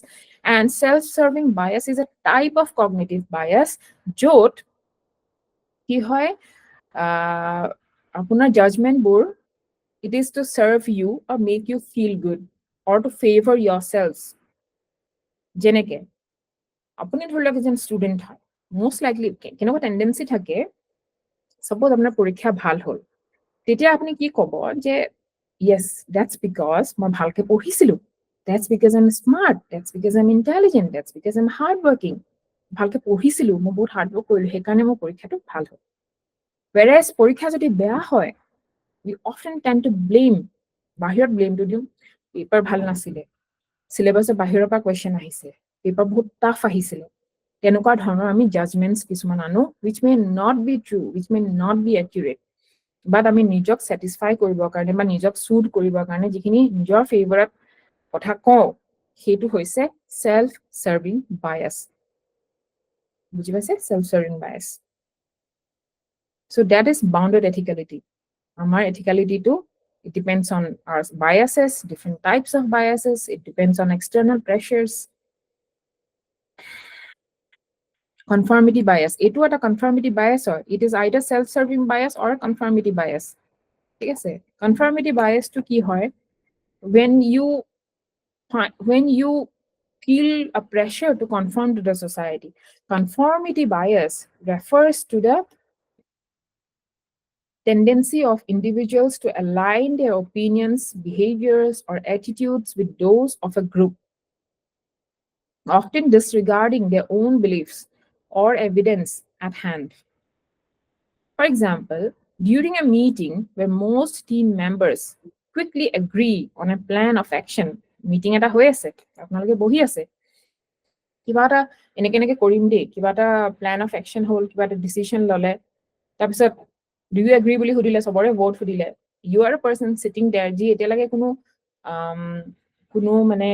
And self-serving bias is a type of cognitive bias য'ত কি হয় আপোনাৰ জাজমেন্টবোৰ it is to serve you or make you feel good or to favor yourselves. যেনেকে আপুনি ধৰি লওক এজন ষ্টুডেন্ট হয়, most likely কেনেকুৱা টেন্ডেন্সি থাকে, suppose আপোনাৰ পৰীক্ষা ভাল হ'ল, তেতিয়া আপুনি কি ক'ব যে yes, that's because মই ভালকে পঢ়িছিলো, that's because I'm smart, that's because I'm intelligent, that's because I'm hardworking. ভালকে পঢ়িছিলো, মই বহুত হাৰ্ড ৱৰ্ক কৰিলো, সেইকাৰণে মোৰ পৰীক্ষাটো ভাল হ'ল। whereas পৰীক্ষা যদি বেয়া হয়, we often tend to blame, বাহিৰত ব্লেমটো দিওঁ, পেপাৰ ভাল নাছিলে, চিলেবাছৰ বাহিৰৰ পৰা কুৱেশ্যন আহিছে, পেপাৰ বহুত টাফ আহিছিলে, তেনেকুৱা ধৰণৰ আমি জাজমেণ্টছ কিছুমান আনো which may not be true, which may not be accurate, বাট আমি নিজক ছেটিছফাই কৰিবৰ কাৰণে বা নিজক চুট কৰিবৰ কাৰণে যিখিনি নিজৰ ফেভৰত কথা কওঁ, সেইটো হৈছে চেল্ফ চাৰ্ভিং বায়াছ। বুজি পাইছে? Self serving bias. So that is bounded ethicality. Our ethicality too, it depends on our biases, different types of biases. It depends on external pressures. Conformity bias. It was a conformity bias, or it is either self-serving bias or conformity bias. Okay? Conformity bias to ki hoy when you feel a pressure to conform to the society. Conformity bias refers to the tendency of individuals to align their opinions, behaviors, or attitudes with those of a group, often disregarding their own beliefs or evidence at hand. For example, during a meeting where most team members quickly agree on a plan of action, meeting এটা হৈ আছে, আপোনালোকে বহি আছে, কিবা এটা এনেকে এনেকে কৰিম দেই, কিবা এটা প্লান অফ একশ্যন হ'ল, কিবা এটা ডিচিশ্যন ল'লে, তাৰপিছত ডু ইউ এগ্ৰি বুলি সুধিলে, চবৰে ভোট সুধিলে, you are a person sitting there, যি এতিয়ালৈকে কোনো মানে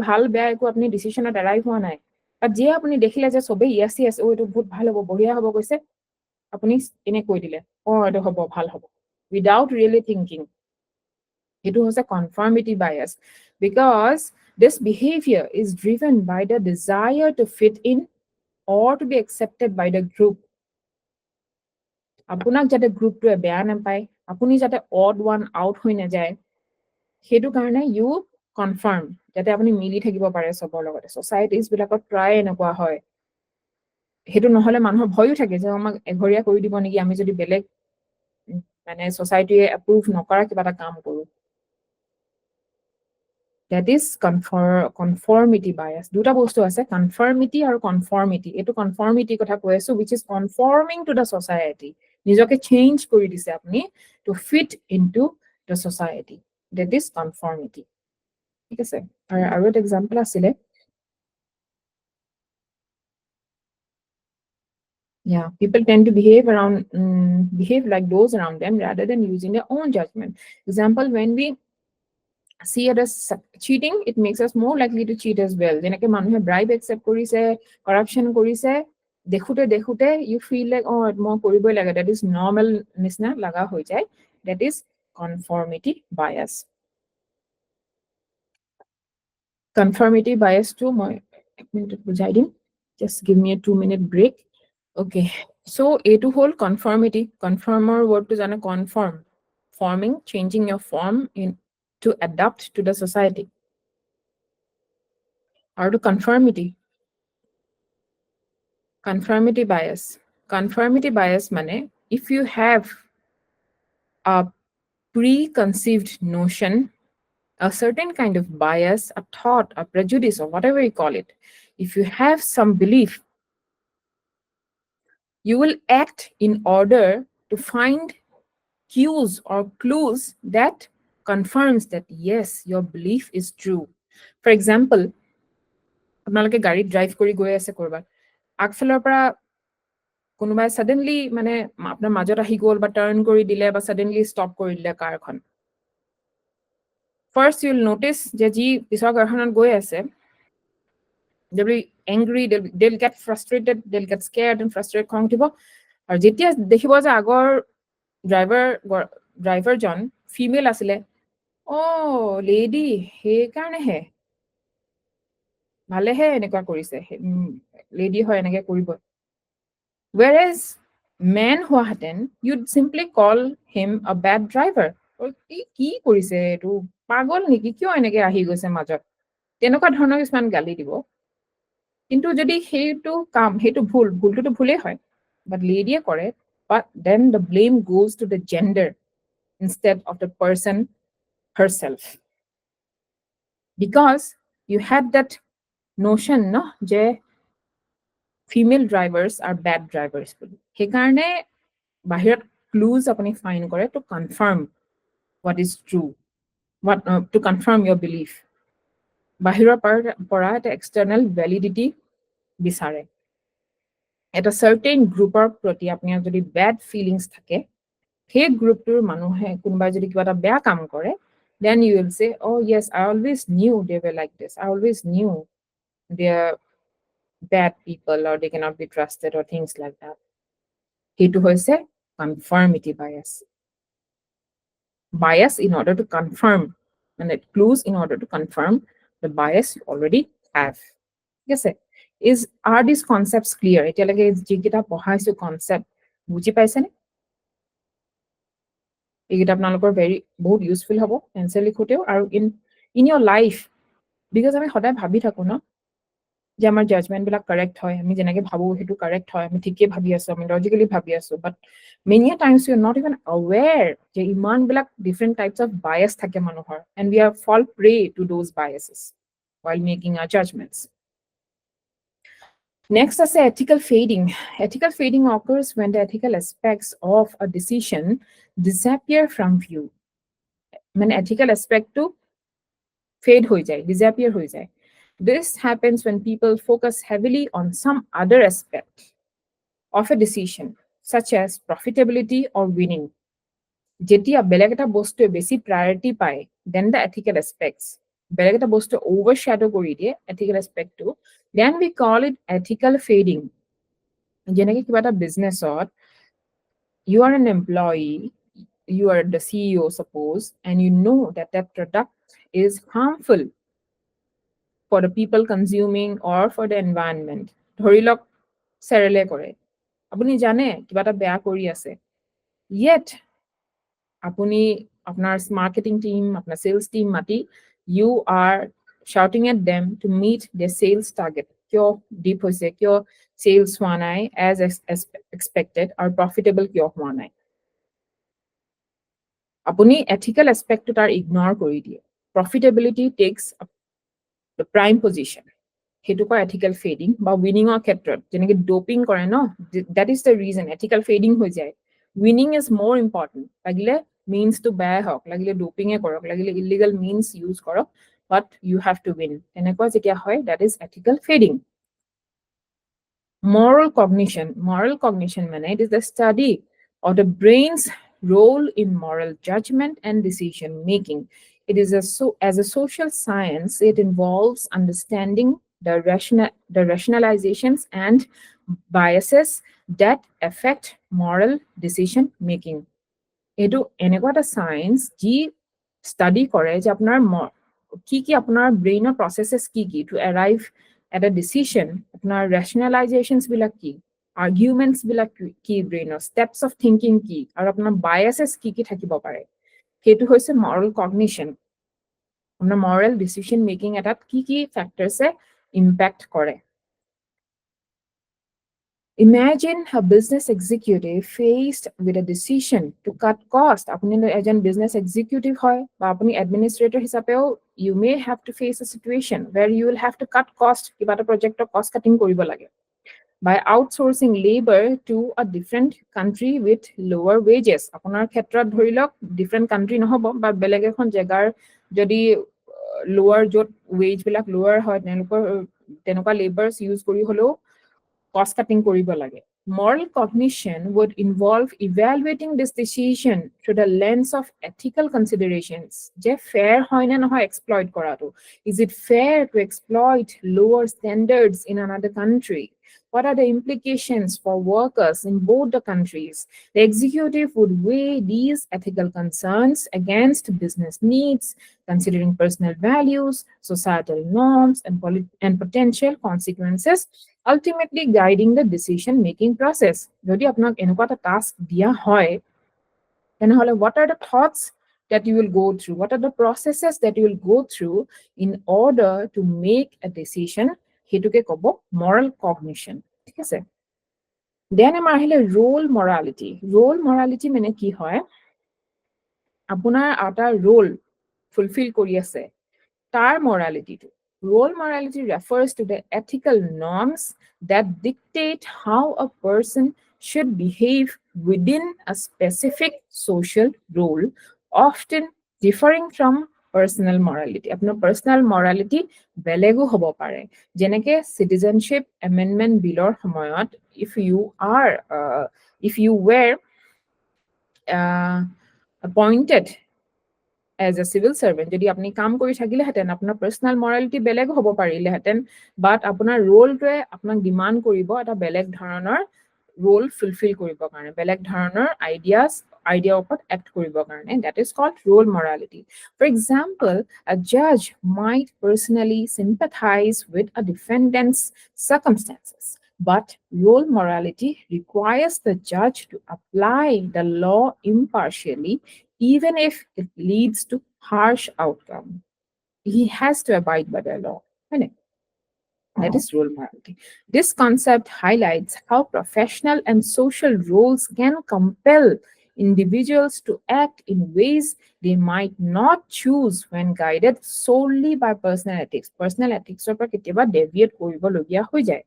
ভাল বেয়া একো আপুনি ডিচিশ্যনত এৰাইভ হোৱা নাই, বাট যিয়ে আপুনি দেখিলে যে চবেই য়েছ য়েছ, এইটো বহুত ভাল হ'ব, বঢ়িয়া হ'ব কৈছে, আপুনি এনে কৈ দিলে, এইটো হ'ব, ভাল হ'ব, উইদাউট ৰিয়েলি থিংকিং। এইটো হৈছে conformity bias, because this behavior is driven by the desire to fit in or to be accepted by the group. আপোনাক যাতে গ্ৰুপটোৱে বেয়া নাপায়, আপুনি যাতে অড ওৱান আউট হৈ নাযায়, সেইটো কাৰণে ইউ কনফাৰ্ম, যাতে আপুনি মিলি থাকিব পাৰে চবৰ লগতে। ছ'চাইটিজ বিলাকত প্ৰায় এনেকুৱা হয়, সেইটো নহ'লে মানুহৰ ভয়ো থাকে যে আমাক এঘৰীয়া কৰি দিব নেকি, আমি যদি বেলেগ মানে ছ'চাইটিয়ে এপ্ৰুভ নকৰা কিবা এটা কাম কৰোঁ। That is conformity bias. দুটা বস্তু আছে, conformity আৰু conformity. এইটো conformity কথা কৈ আছো, which is conforming to the society. নিজকে change কৰি দিছে আপুনি to fit into the society. That is conformity. ঠিক আছে, আৰু এটা এক্সাম্পল আছিলে, yeah, people tend to behave like those around them rather than using their own judgment. Example, when we see it as cheating, it makes us more likely to cheat as well. যেনেকে মানুহে bribe accept কৰিছে, corruption কৰিছে, দেখোতে you feel like, মই কৰিবই লাগে, that is normal নিচিনা লগা হৈ যায়, that is conformity bias. Conformity bias to মই 1 মিনিট বুজাই দিম, just give me a 2-minute break. Okay, so এইটো হ'ল conformity. Conformer wordটো জানে, conform, forming, changing your form to adapt to the society. Or to conformity bias. Conformity bias মানে if you have a preconceived notion, a certain kind of bias, a thought, a prejudice, or whatever you call it, if you have some belief, you will act in order to find cues or clues that confirms that yes, your belief is true. For example, আপোনালোকে গাড়ী drive কৰি গৈ আছে কৰবাত, আগফালৰ পৰা কোনোবাই suddenly মানে আপোনাৰ মাজত আহি গ'ল বা টাৰ্ণ কৰি দিলে বা সাডেনলি ষ্টপ কৰি দিলে কাৰখন, ফাৰ্ষ্ট ইউ উইল নটিচ যে যি পিছৰ গাড়ীখনত গৈ আছে, they will be angry, they'll get frustrated, they'll get scared and frustrated, খং উঠিব, আৰু যেতিয়া দেখিব যে আগৰ ড্ৰাইভাৰজন ফিমেল আছিলে, লেডি, সেইকাৰণেহে ভালেহে এনেকুৱা কৰিছে, লেডি হয় এনেকে কৰিব। Whereas man হোৱাহেঁতেন, you'd simply call him a bad driver. কি কৰিছে, এইটো পাগল নেকি, কিয় এনেকে আহি গৈছে মাজত, তেনেকুৱা ধৰণৰ কিছুমান গালি দিব। কিন্তু যদি সেইটো ভুলটোতো ভুলেই হয়, বাট লেডিয়ে কৰে, but then the blame goes to the gender instead of the person herself. Because you had that notion, no, যে female drivers are bad drivers বুলি সেইকাৰণে বাহিৰত clues আপুনি find কৰে to confirm what is true, to confirm your belief. বাহিৰৰ পৰা এটা external validity বিচাৰে এটা certain গ্ৰুপৰ প্ৰতি আপোনাৰ যদি bad feelings থাকে সেই গ্ৰুপটোৰ মানুহে কোনোবাই যদি কিবা এটা বেয়া কাম কৰে then you will say oh yes I always knew they were like this, I always knew they are bad people or they cannot be trusted or things like that. সেইটো হৈছে conformity bias. Bias in order to confirm, and it clues in order to confirm the bias you already have. Yes, are these concepts clear? এতিয়ালৈকে যিকেইটা পঢ়াইছো concept বুজি পাইছেনে? এইকেইটা আপোনালোকৰ বহুত useful হ'ব এনসাৰ লিখোতেও আৰু in your life, because আমি সদায় ভাবি থাকো ন যে আমাৰ জাজমেন্ট বিলাক কাৰেক্ট হয় আমি যেনেকে ভাবো সেইটো কাৰেক্ট হয় আমি ঠিকই ভাবি আছো আমি লজিক্যালি ভাবি আছো বাট many times you are not even aware যে ইমান বিলাক different types of bias থাকে মানুহৰ and we are fall prey to those biases while making our judgments. Next is ethical fading. Ethical fading occurs when the ethical aspects of a decision disappear from view. মানে ethical aspect to fade হৈ যায়, disappear হৈ যায়. This happens when people focus heavily on some other aspect of a decision, such as profitability or winning. যেতিয়া বেলেগ এটা বস্তুৱে বেছি priority পায় then the ethical aspects, বেলেগ এটা বস্তু overshadow কৰি দিয়ে ethical aspect টো, then we call it ethical fading. যেনেকে কিবা এটা businessত you are an employee, you are the CEO suppose, and you know that that product is harmful for the people consuming or for the environment. ধৰি লওক চেৰেলে কৰে আপুনি জানে কিবা এটা বেয়া কৰি আছে yet আপুনি আপোনাৰ marketing team আপোনাৰ sales team মাতি you are shouting at them to meet their sales target কিয় deep হৈছে কিয় sales হোৱা নাই as expected আৰু profitable কিয় হোৱা নাই আপুনি ethical aspect টো তাৰ ignore কৰি দিয়ে profitability takes the prime position. সেইটো কয় ethical fading বা winning ৰ ক্ষেত্ৰত যেনেকৈ ডোপিং কৰে ন that is the reason ethical fading হৈ যায়. Winning is more important. লাগিলে means to বেয়া হওক লাগিলে ডোপিঙে কৰক লাগিলে illegal means use কৰক but you have to win. এনেকুৱা যেতিয়া হয় that is ethical fading. Moral cognition মানে it is the study of the brain's role in moral judgment and decision making. It is as a social science, it involves understanding the rationalizations and biases that affect moral decision making. Edu এনেকুৱা এটা science যি study কৰে যে আপোনাৰ কি আপোনাৰ brainৰ processes কি to arrive at a decision, আপোনাৰ rationalizations বিলাক কি arguments বিলাক কি brainৰ steps of thinking কি আৰু আপোনাৰ biases কি থাকিব পাৰে সেইটো হৈছে moral cognition. আপোনাৰ moral decision making এটাত কি factors impact কৰে. Imagine a business executive faced with a decision to cut cost. আপুনি এজন business executive হয় বা আপুনি administrator হিচাপেও you may have to face a situation where you will have to cut cost কিবা এটা projectৰ cost cutting কৰিব লাগে by outsourcing labor to a different country with lower wages. আপোনাৰ ক্ষেত্ৰত ধৰি লওক different country নহব বা বেলেগ এখন জেগাৰ যদি lower য'ত wage বিলাক lower হয় তেনেকুৱা laborers use কৰি হলেও cost cutting কৰিব লাগে. Moral cognition would involve evaluating this decision through the lens of ethical considerations. যে fair হয় নে নহয় exploit কৰাটো. Is it fair to exploit lower standards in another country? What are the implications for workers in both the countries? The executive would weigh these ethical concerns against business needs, considering personal values, societal norms, and potential consequences, ultimately guiding the decision-making process. Jodi apnak enukwa ta task dia hoy, tenhole what are the thoughts that you will go through? What are the processes that you will go through in order to make a decision? Hetuke kobo moral cognition. ঠিক আছে? Then amar ahile role morality. Role morality mane ki hoy? Apunar ata role fulfill kori ase. Tar morality to. Role morality refers to the ethical norms that dictate how a person should behave within a specific social role, often differing from personal morality. আপোনাৰ personal morality বেলেগো হ'ব পাৰে, যেনেকে citizenship amendment billৰ সময়ত if you are if you were appointed as a civil servant, যদি আপনি কাম কৰি থাকিলেহেঁতেন আপোনাৰ personal morality বেলেগ হ'ব পাৰিলেহেঁতেন, but আপোনাৰ ৰোলটোৱে আপোনাক ডিমাণ্ড কৰিব এটা বেলেগ ধৰণৰ ৰোল ফুলফিল কৰিবৰ কাৰণে, বেলেগ ধৰণৰ idea ওপৰত act কৰিবৰ কাৰণে. That is called role morality. For example, a judge might personally sympathize with a defendant's circumstances, but role morality requires the judge to apply the law impartially, even if it leads to harsh outcome. He has to abide by the law. Right? That is role morality. This concept highlights how professional and social roles can compel individuals to act in ways they might not choose when guided solely by personal ethics. Personal ethics or কেতিয়াবা deviate কৰিবলগীয়া হৈ যায়.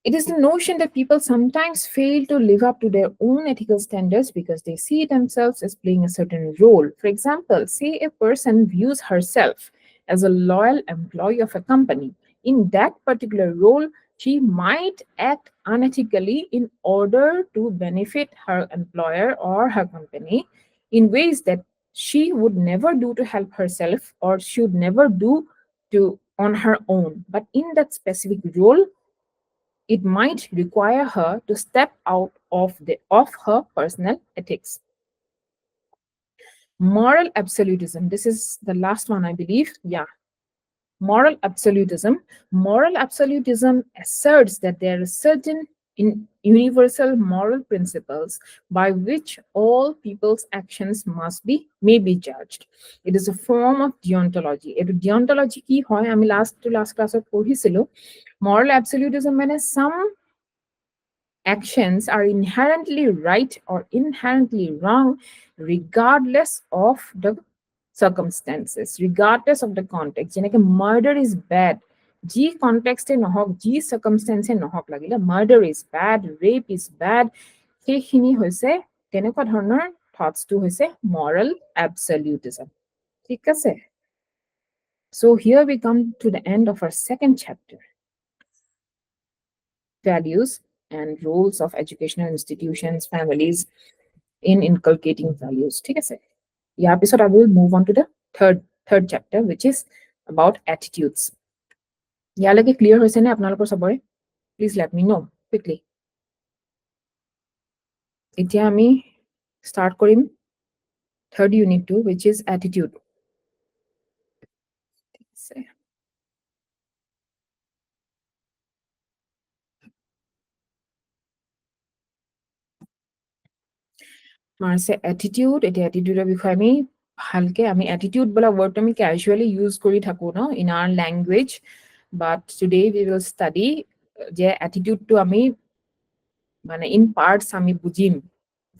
It is the notion that people sometimes fail to live up to their own ethical standards because they see themselves as playing a certain role. For example, say a person views herself as a loyal employee of a company. In that particular role, she might act unethically in order to benefit her employer or her company in ways that she would never do to help herself or should never do to on her own. But in that specific role, it might require her to step out of her personal ethics. Moral absolutism. This is the last one, I believe. Yeah. Moral absolutism. Moral absolutism asserts that there are certain universal moral principles by which all people's actions may be judged. It is a form of deontology. Deontology ki hoy ami last class of pohisilo. Moral absolutism means some actions are inherently right or inherently wrong regardless of the circumstances, regardless of the context. যেনেকে murder is bad, যি context এ নহওক, যি circumstance এ নহওক লাগিলে, murder is bad, rape is bad, সেইখিনি হৈছে তেনেকুৱা ধৰণৰ thoughts টো হৈছে moral absolutism. ঠিক আছে? So here we come to the end of our second chapter. Values and roles of educational institutions, families in inculcating values. ঠিক আছে? ইয়াৰ পিছত I will move on to the third chapter, which is about attitudes. ইয়ালৈকে clear হৈছে নে আপোনালোকৰ সবৰে? Please let me know quickly. এতিয়া আমি start কৰিম third unit 2, which is attitude. মাৰছে attitude. এতিয়া attitudeৰ বিষয়ে আমি ভালকে attitude বোলা word আমি casually use কৰি থাকো ন in our language, but today we will study যে attitude টো আমি মানে in parts আমি বুজিম,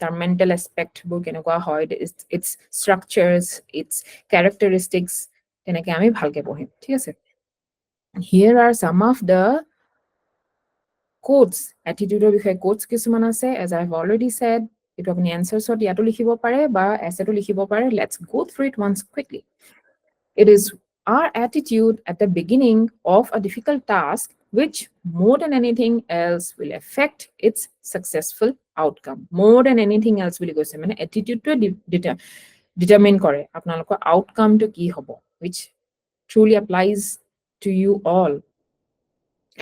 তাৰ mental aspect বোৰ কেনেকুৱা হয়, its structures, its characteristics, তেনেকে আমি ভালকে পঢ়িম, ঠিক আছে? Here are some of the quotes. Attitudeৰ বিষয়ে quotes কিছুমান আছে, as I have already said. It আপনি answersত ইয়াতো লিখিব পাৰে বা essayটো লিখিব পাৰে. Let's go through it once quickly. It is our attitude at the beginning of a difficult task which more than anything else will affect its successful outcome. More than anything else বুলি কৈছে মানে attitude to determine কৰে আপোনালোকৰ outcome to কি হ'ব, which truly applies to you all.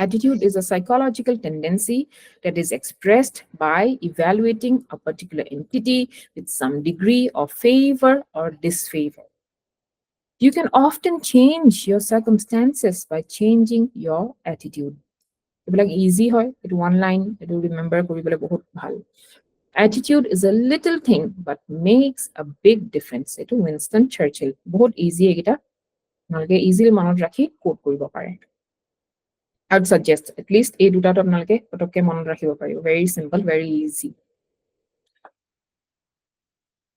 Attitude is a psychological tendency that is expressed by evaluating a particular entity with some degree of favor or disfavor. You can often change your circumstances by changing your attitude. It's easy, it's one line, you remember. Attitude is a little thing but makes a big difference. It's Winston Churchill. Very easy, easily manot rakhi quote koribo pare. I would suggest at least a duta to apnalke potokke manot rakhibo paribo. Very simple, very easy.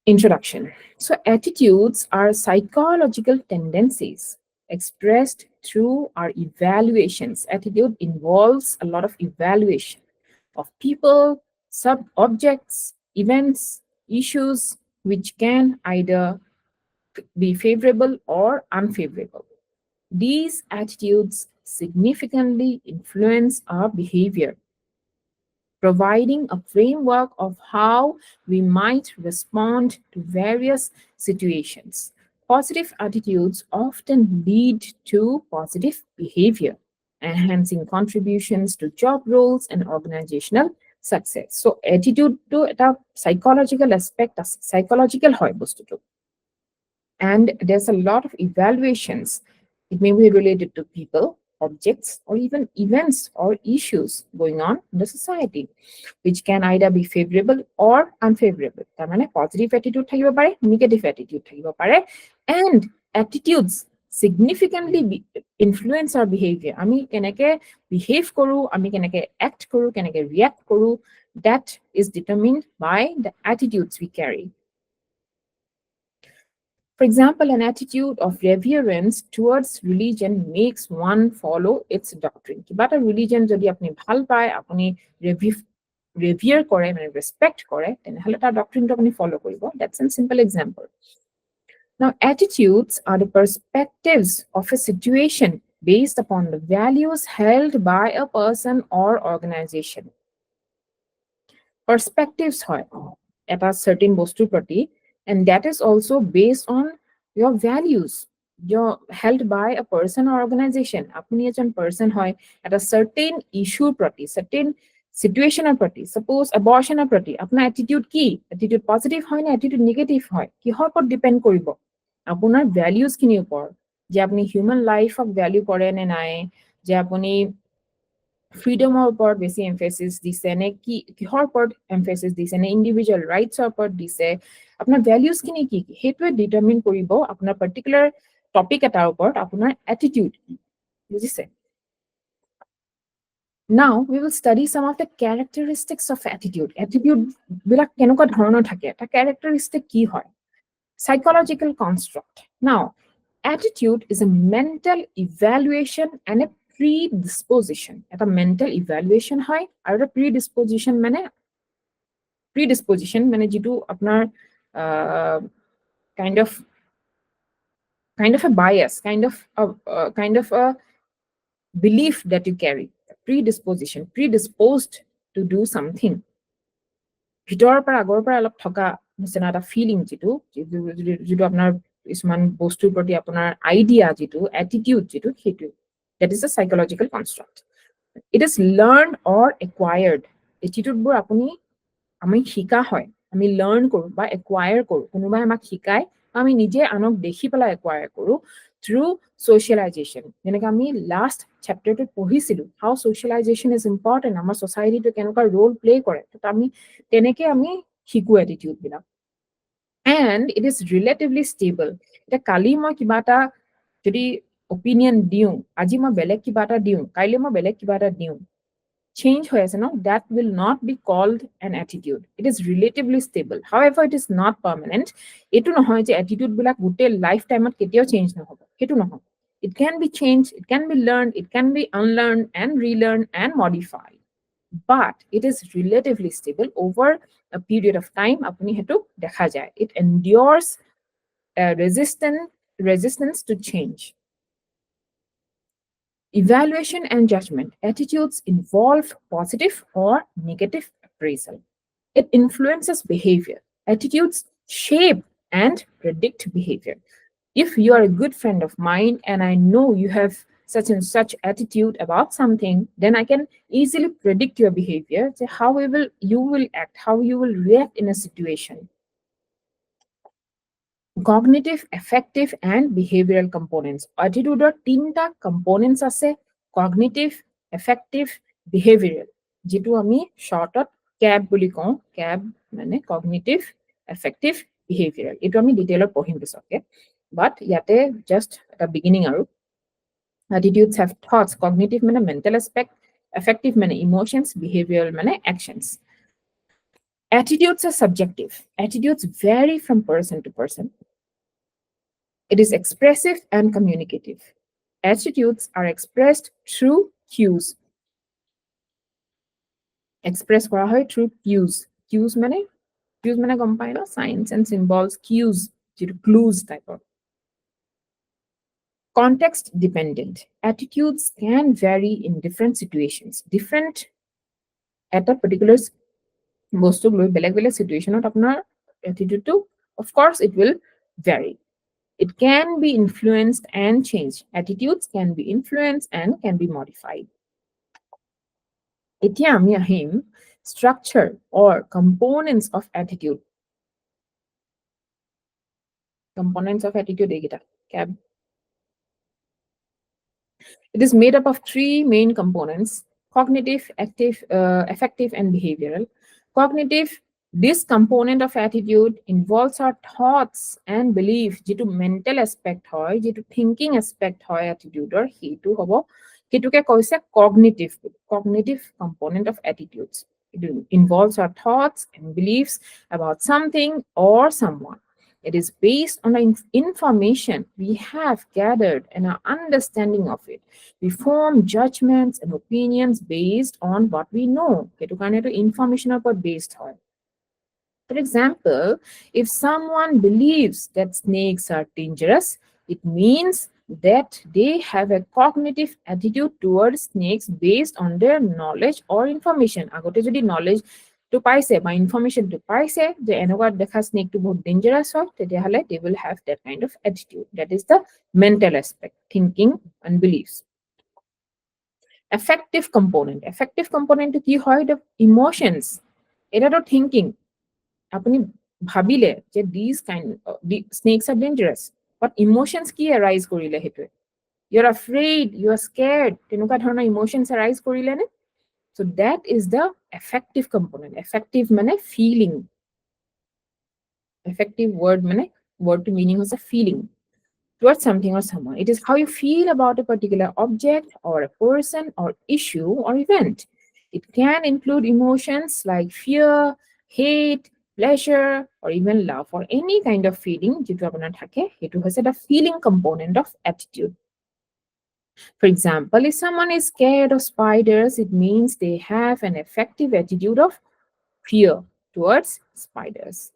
Introduction. So attitudes are psychological tendencies expressed through our evaluations. Attitude involves a lot of evaluation of people, objects, events, issues, which can either be favorable or unfavorable. These attitudes significantly influence our behavior, providing a framework of how we might respond to various situations. Positive attitudes often lead to positive behavior, enhancing contributions to job roles and organizational success. So attitude to a psychological aspect, psychological hoy bostuto. And there's a lot of evaluations. It may be related to people, objects, or even events or issues going on in the society, which can either be favorable or unfavorable. Tamane positive attitude thakibo pare, negative attitude thakibo pare, and attitudes significantly influence our behavior. Ami keneke behave koru, ami keneke act koru, keneke react koru, that is determined by the attitudes we carry. For example, an attitude of reverence towards religion makes one follow its doctrine. But a religion, jodi apni bhal pae, apni revere kore, mane respect kore, then halata doctrine to apni follow koribo. That's a simple example. Now, attitudes are the perspectives of a situation based upon the values held by a person or organization. Perspectives hoy eta certain bostu prati, and that is also based on your values. You're held by a person or organization. Apni ejon person hoy at a certain issue prati, certain situation prati. Suppose abortion prati, apna attitude ki? Attitude positive hoy na attitude negative hoy? Kihor por depend koribo? Apunar values kini upor. Je apni human life of value kore ne nai, je apni freedomৰ ওপৰত বেছি এমফেচিছ দিছে নে কিহৰ ওপৰত এমফেচিছ দিছে নে individual ৰাইটছৰ ওপৰত দিছে আপোনাৰ ভ্যালুজ খিনি কি হেতুৱে ডিটাৰমিন কৰিব আপোনাৰ পাৰ্টিকুলাৰ টপিক এটাৰ ওপৰত আপোনাৰ এটিটিউড কি বুজিছে Now we will study some of the characteristics of attitude. Attitude বিলাক কেনেকুৱা ধৰণৰ থাকে এটা characteristic কি হয় psychological construct. Now attitude is a mental evaluation and a predisposition. Eta mental evaluation hoy aru predisposition mane jitu apnar kind of a bias, kind of a belief that you carry. Predisposition, predisposed to do something. ভিতৰৰ পৰা আগৰ পৰা অলপ থকা নিচিনা এটা feeling যিটো আপোনাৰ কিছুমান বস্তুৰ প্ৰতি আপোনাৰ আইডিয়া যিটো এটিটিউড যিটো সেইটো that is a psychological construct. It is learned or acquired. Attitude bor apuni ami hika hoy ami learn koru ba acquire koru konubai amak hikai ami nije anok dekhi pela acquire koru through socialization. Jeneka ami last chapter to pohisilu how socialization is important amar society to kenuka role play kore to ami teneke ami hiku attitude bila and it is relatively stable. Eta kali moi kibata jodi opinion diu aji moi belek kibata diu kaile moi belek kibata diu change hoy ase no that will not be called an attitude. It is relatively stable. However, it is not permanent. Etu nohoy je attitude bila gute lifetime at ketio change na hobo hetu nohoy. It can be changed, it can be learned, it can be unlearned and relearned and modified, but it is relatively stable over a period of time. Apuni hetu dekha jay it endures resistance to change. Evaluation and judgment. Attitudes involve positive or negative appraisal. It influences behavior. Attitudes shape and predict behavior. If you are a good friend of mine and I know you have such and such attitude about something, then I can easily predict your behavior, how you will act, how you will react in a situation. Cognitive, affective, and behavioral components. Attitude or tinta components ase cognitive, affective, behavioral. Jitu ami shortot CAB buli kau. CAB mane cognitive, affective, behavioral. Itu ami detail pohim bisoke. But yate just at the beginning aru. Attitudes have thoughts. Cognitive mane mental aspect, affective mane emotions, behavioral mane actions. Attitudes are subjective. Attitudes vary from person to person. It is expressive and communicative. Attitudes are expressed through cues. Express kora hoy through cues. Cues mane gom pai na, signs and symbols, cues, clues type of. Context dependent. Attitudes can vary in different situations. Different at a particular bostu beleg situation of apnar attitude to, of course, it will vary. It can be influenced and changed. Attitudes can be influenced and can be modified. Etia ami ahim structure or components of attitude. Components of attitude egita. It is made up of three main components: cognitive, affective, and behavioral. Cognitive, this component of attitude involves our thoughts and belief. Jitu mental aspect hoy, jitu thinking aspect hoy attitude or hitu hobo, hituke koise cognitive component of attitudes. It involves our thoughts and beliefs about something or someone. It is based on the information we have gathered and our understanding of it. We form judgments and opinions based on what we know. Information about based on. For example, if someone believes that snakes are dangerous, it means that they have a cognitive attitude towards snakes based on their knowledge or information. Agote jodi knowledge to paise by information to paise, the enogwa dekha snake to both dangerous or they will have that kind of attitude. That is the mental aspect, thinking and beliefs. Affective component. Affective component to ki hoy the emotions. Eta to thinking. Apuni bhabile je these kind of snakes are dangerous. But emotions ki arise korile hetwe. You're afraid, you're scared. Tenuka dhorna emotions arise korile ne? So that is the affective component. Affective mane feeling. Affective word to meaning is a feeling towards something or someone. It is how you feel about a particular object or a person or issue or event. It can include emotions like fear, hate, pleasure, or even love, or any kind of feeling. It has a feeling component of attitude. For example, if someone is scared of spiders, it means they have an affective attitude of fear towards spiders.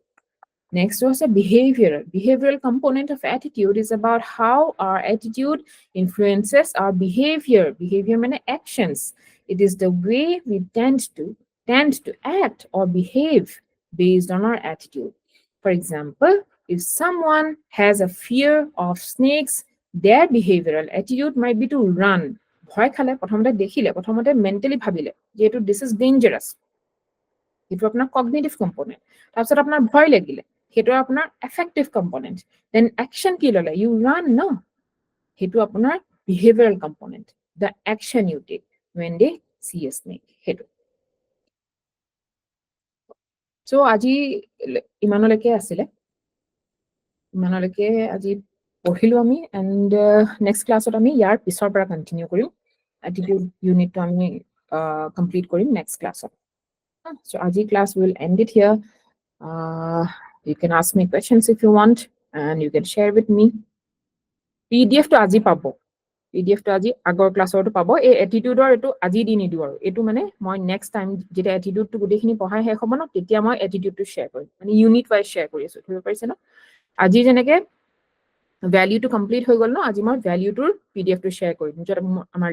Next was a behavioral. Behavioral component of attitude is about how our attitude influences our behavior. Behavior means actions. It is the way we tend to act or behave based on our attitude. For example, if someone has a fear of snakes, their behavioral attitude might be to run. Bhoy khale prothomte dekhile, prothomte mentally bhabile je this is dangerous. It is a cognitive component. That's what bhoy legile. It is a affective component. Then action ki lole, you run, no. It is a behavioral component. The action you take when they see a snake. So aji imanoleke asile. Imanoleke aji পঢ়িলো আমি and next class ত আমি ইয়াৰ পিছৰ পৰা continue কৰিম. Attitude unit to আমি complete কৰিম next class to. So aji class will end it here. You can ask me questions if you want and you can share with me. PDF to aji pabo. PDF to aji agor class to pabo. A attitude or to aji di nidu aru. Etu mane moi next time jeta attitude to gudekhini pohai he hobo no tetia moi attitude to share kori. Mane unit wise share kori asu. Thoribo parise na. Aji jeneke value to complete হৈ গল ন আজি মই value tour PDF to share কৰিম যেটা আমাৰ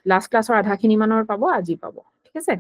last class adha khini manor pabo aji pabo ঠিক আছে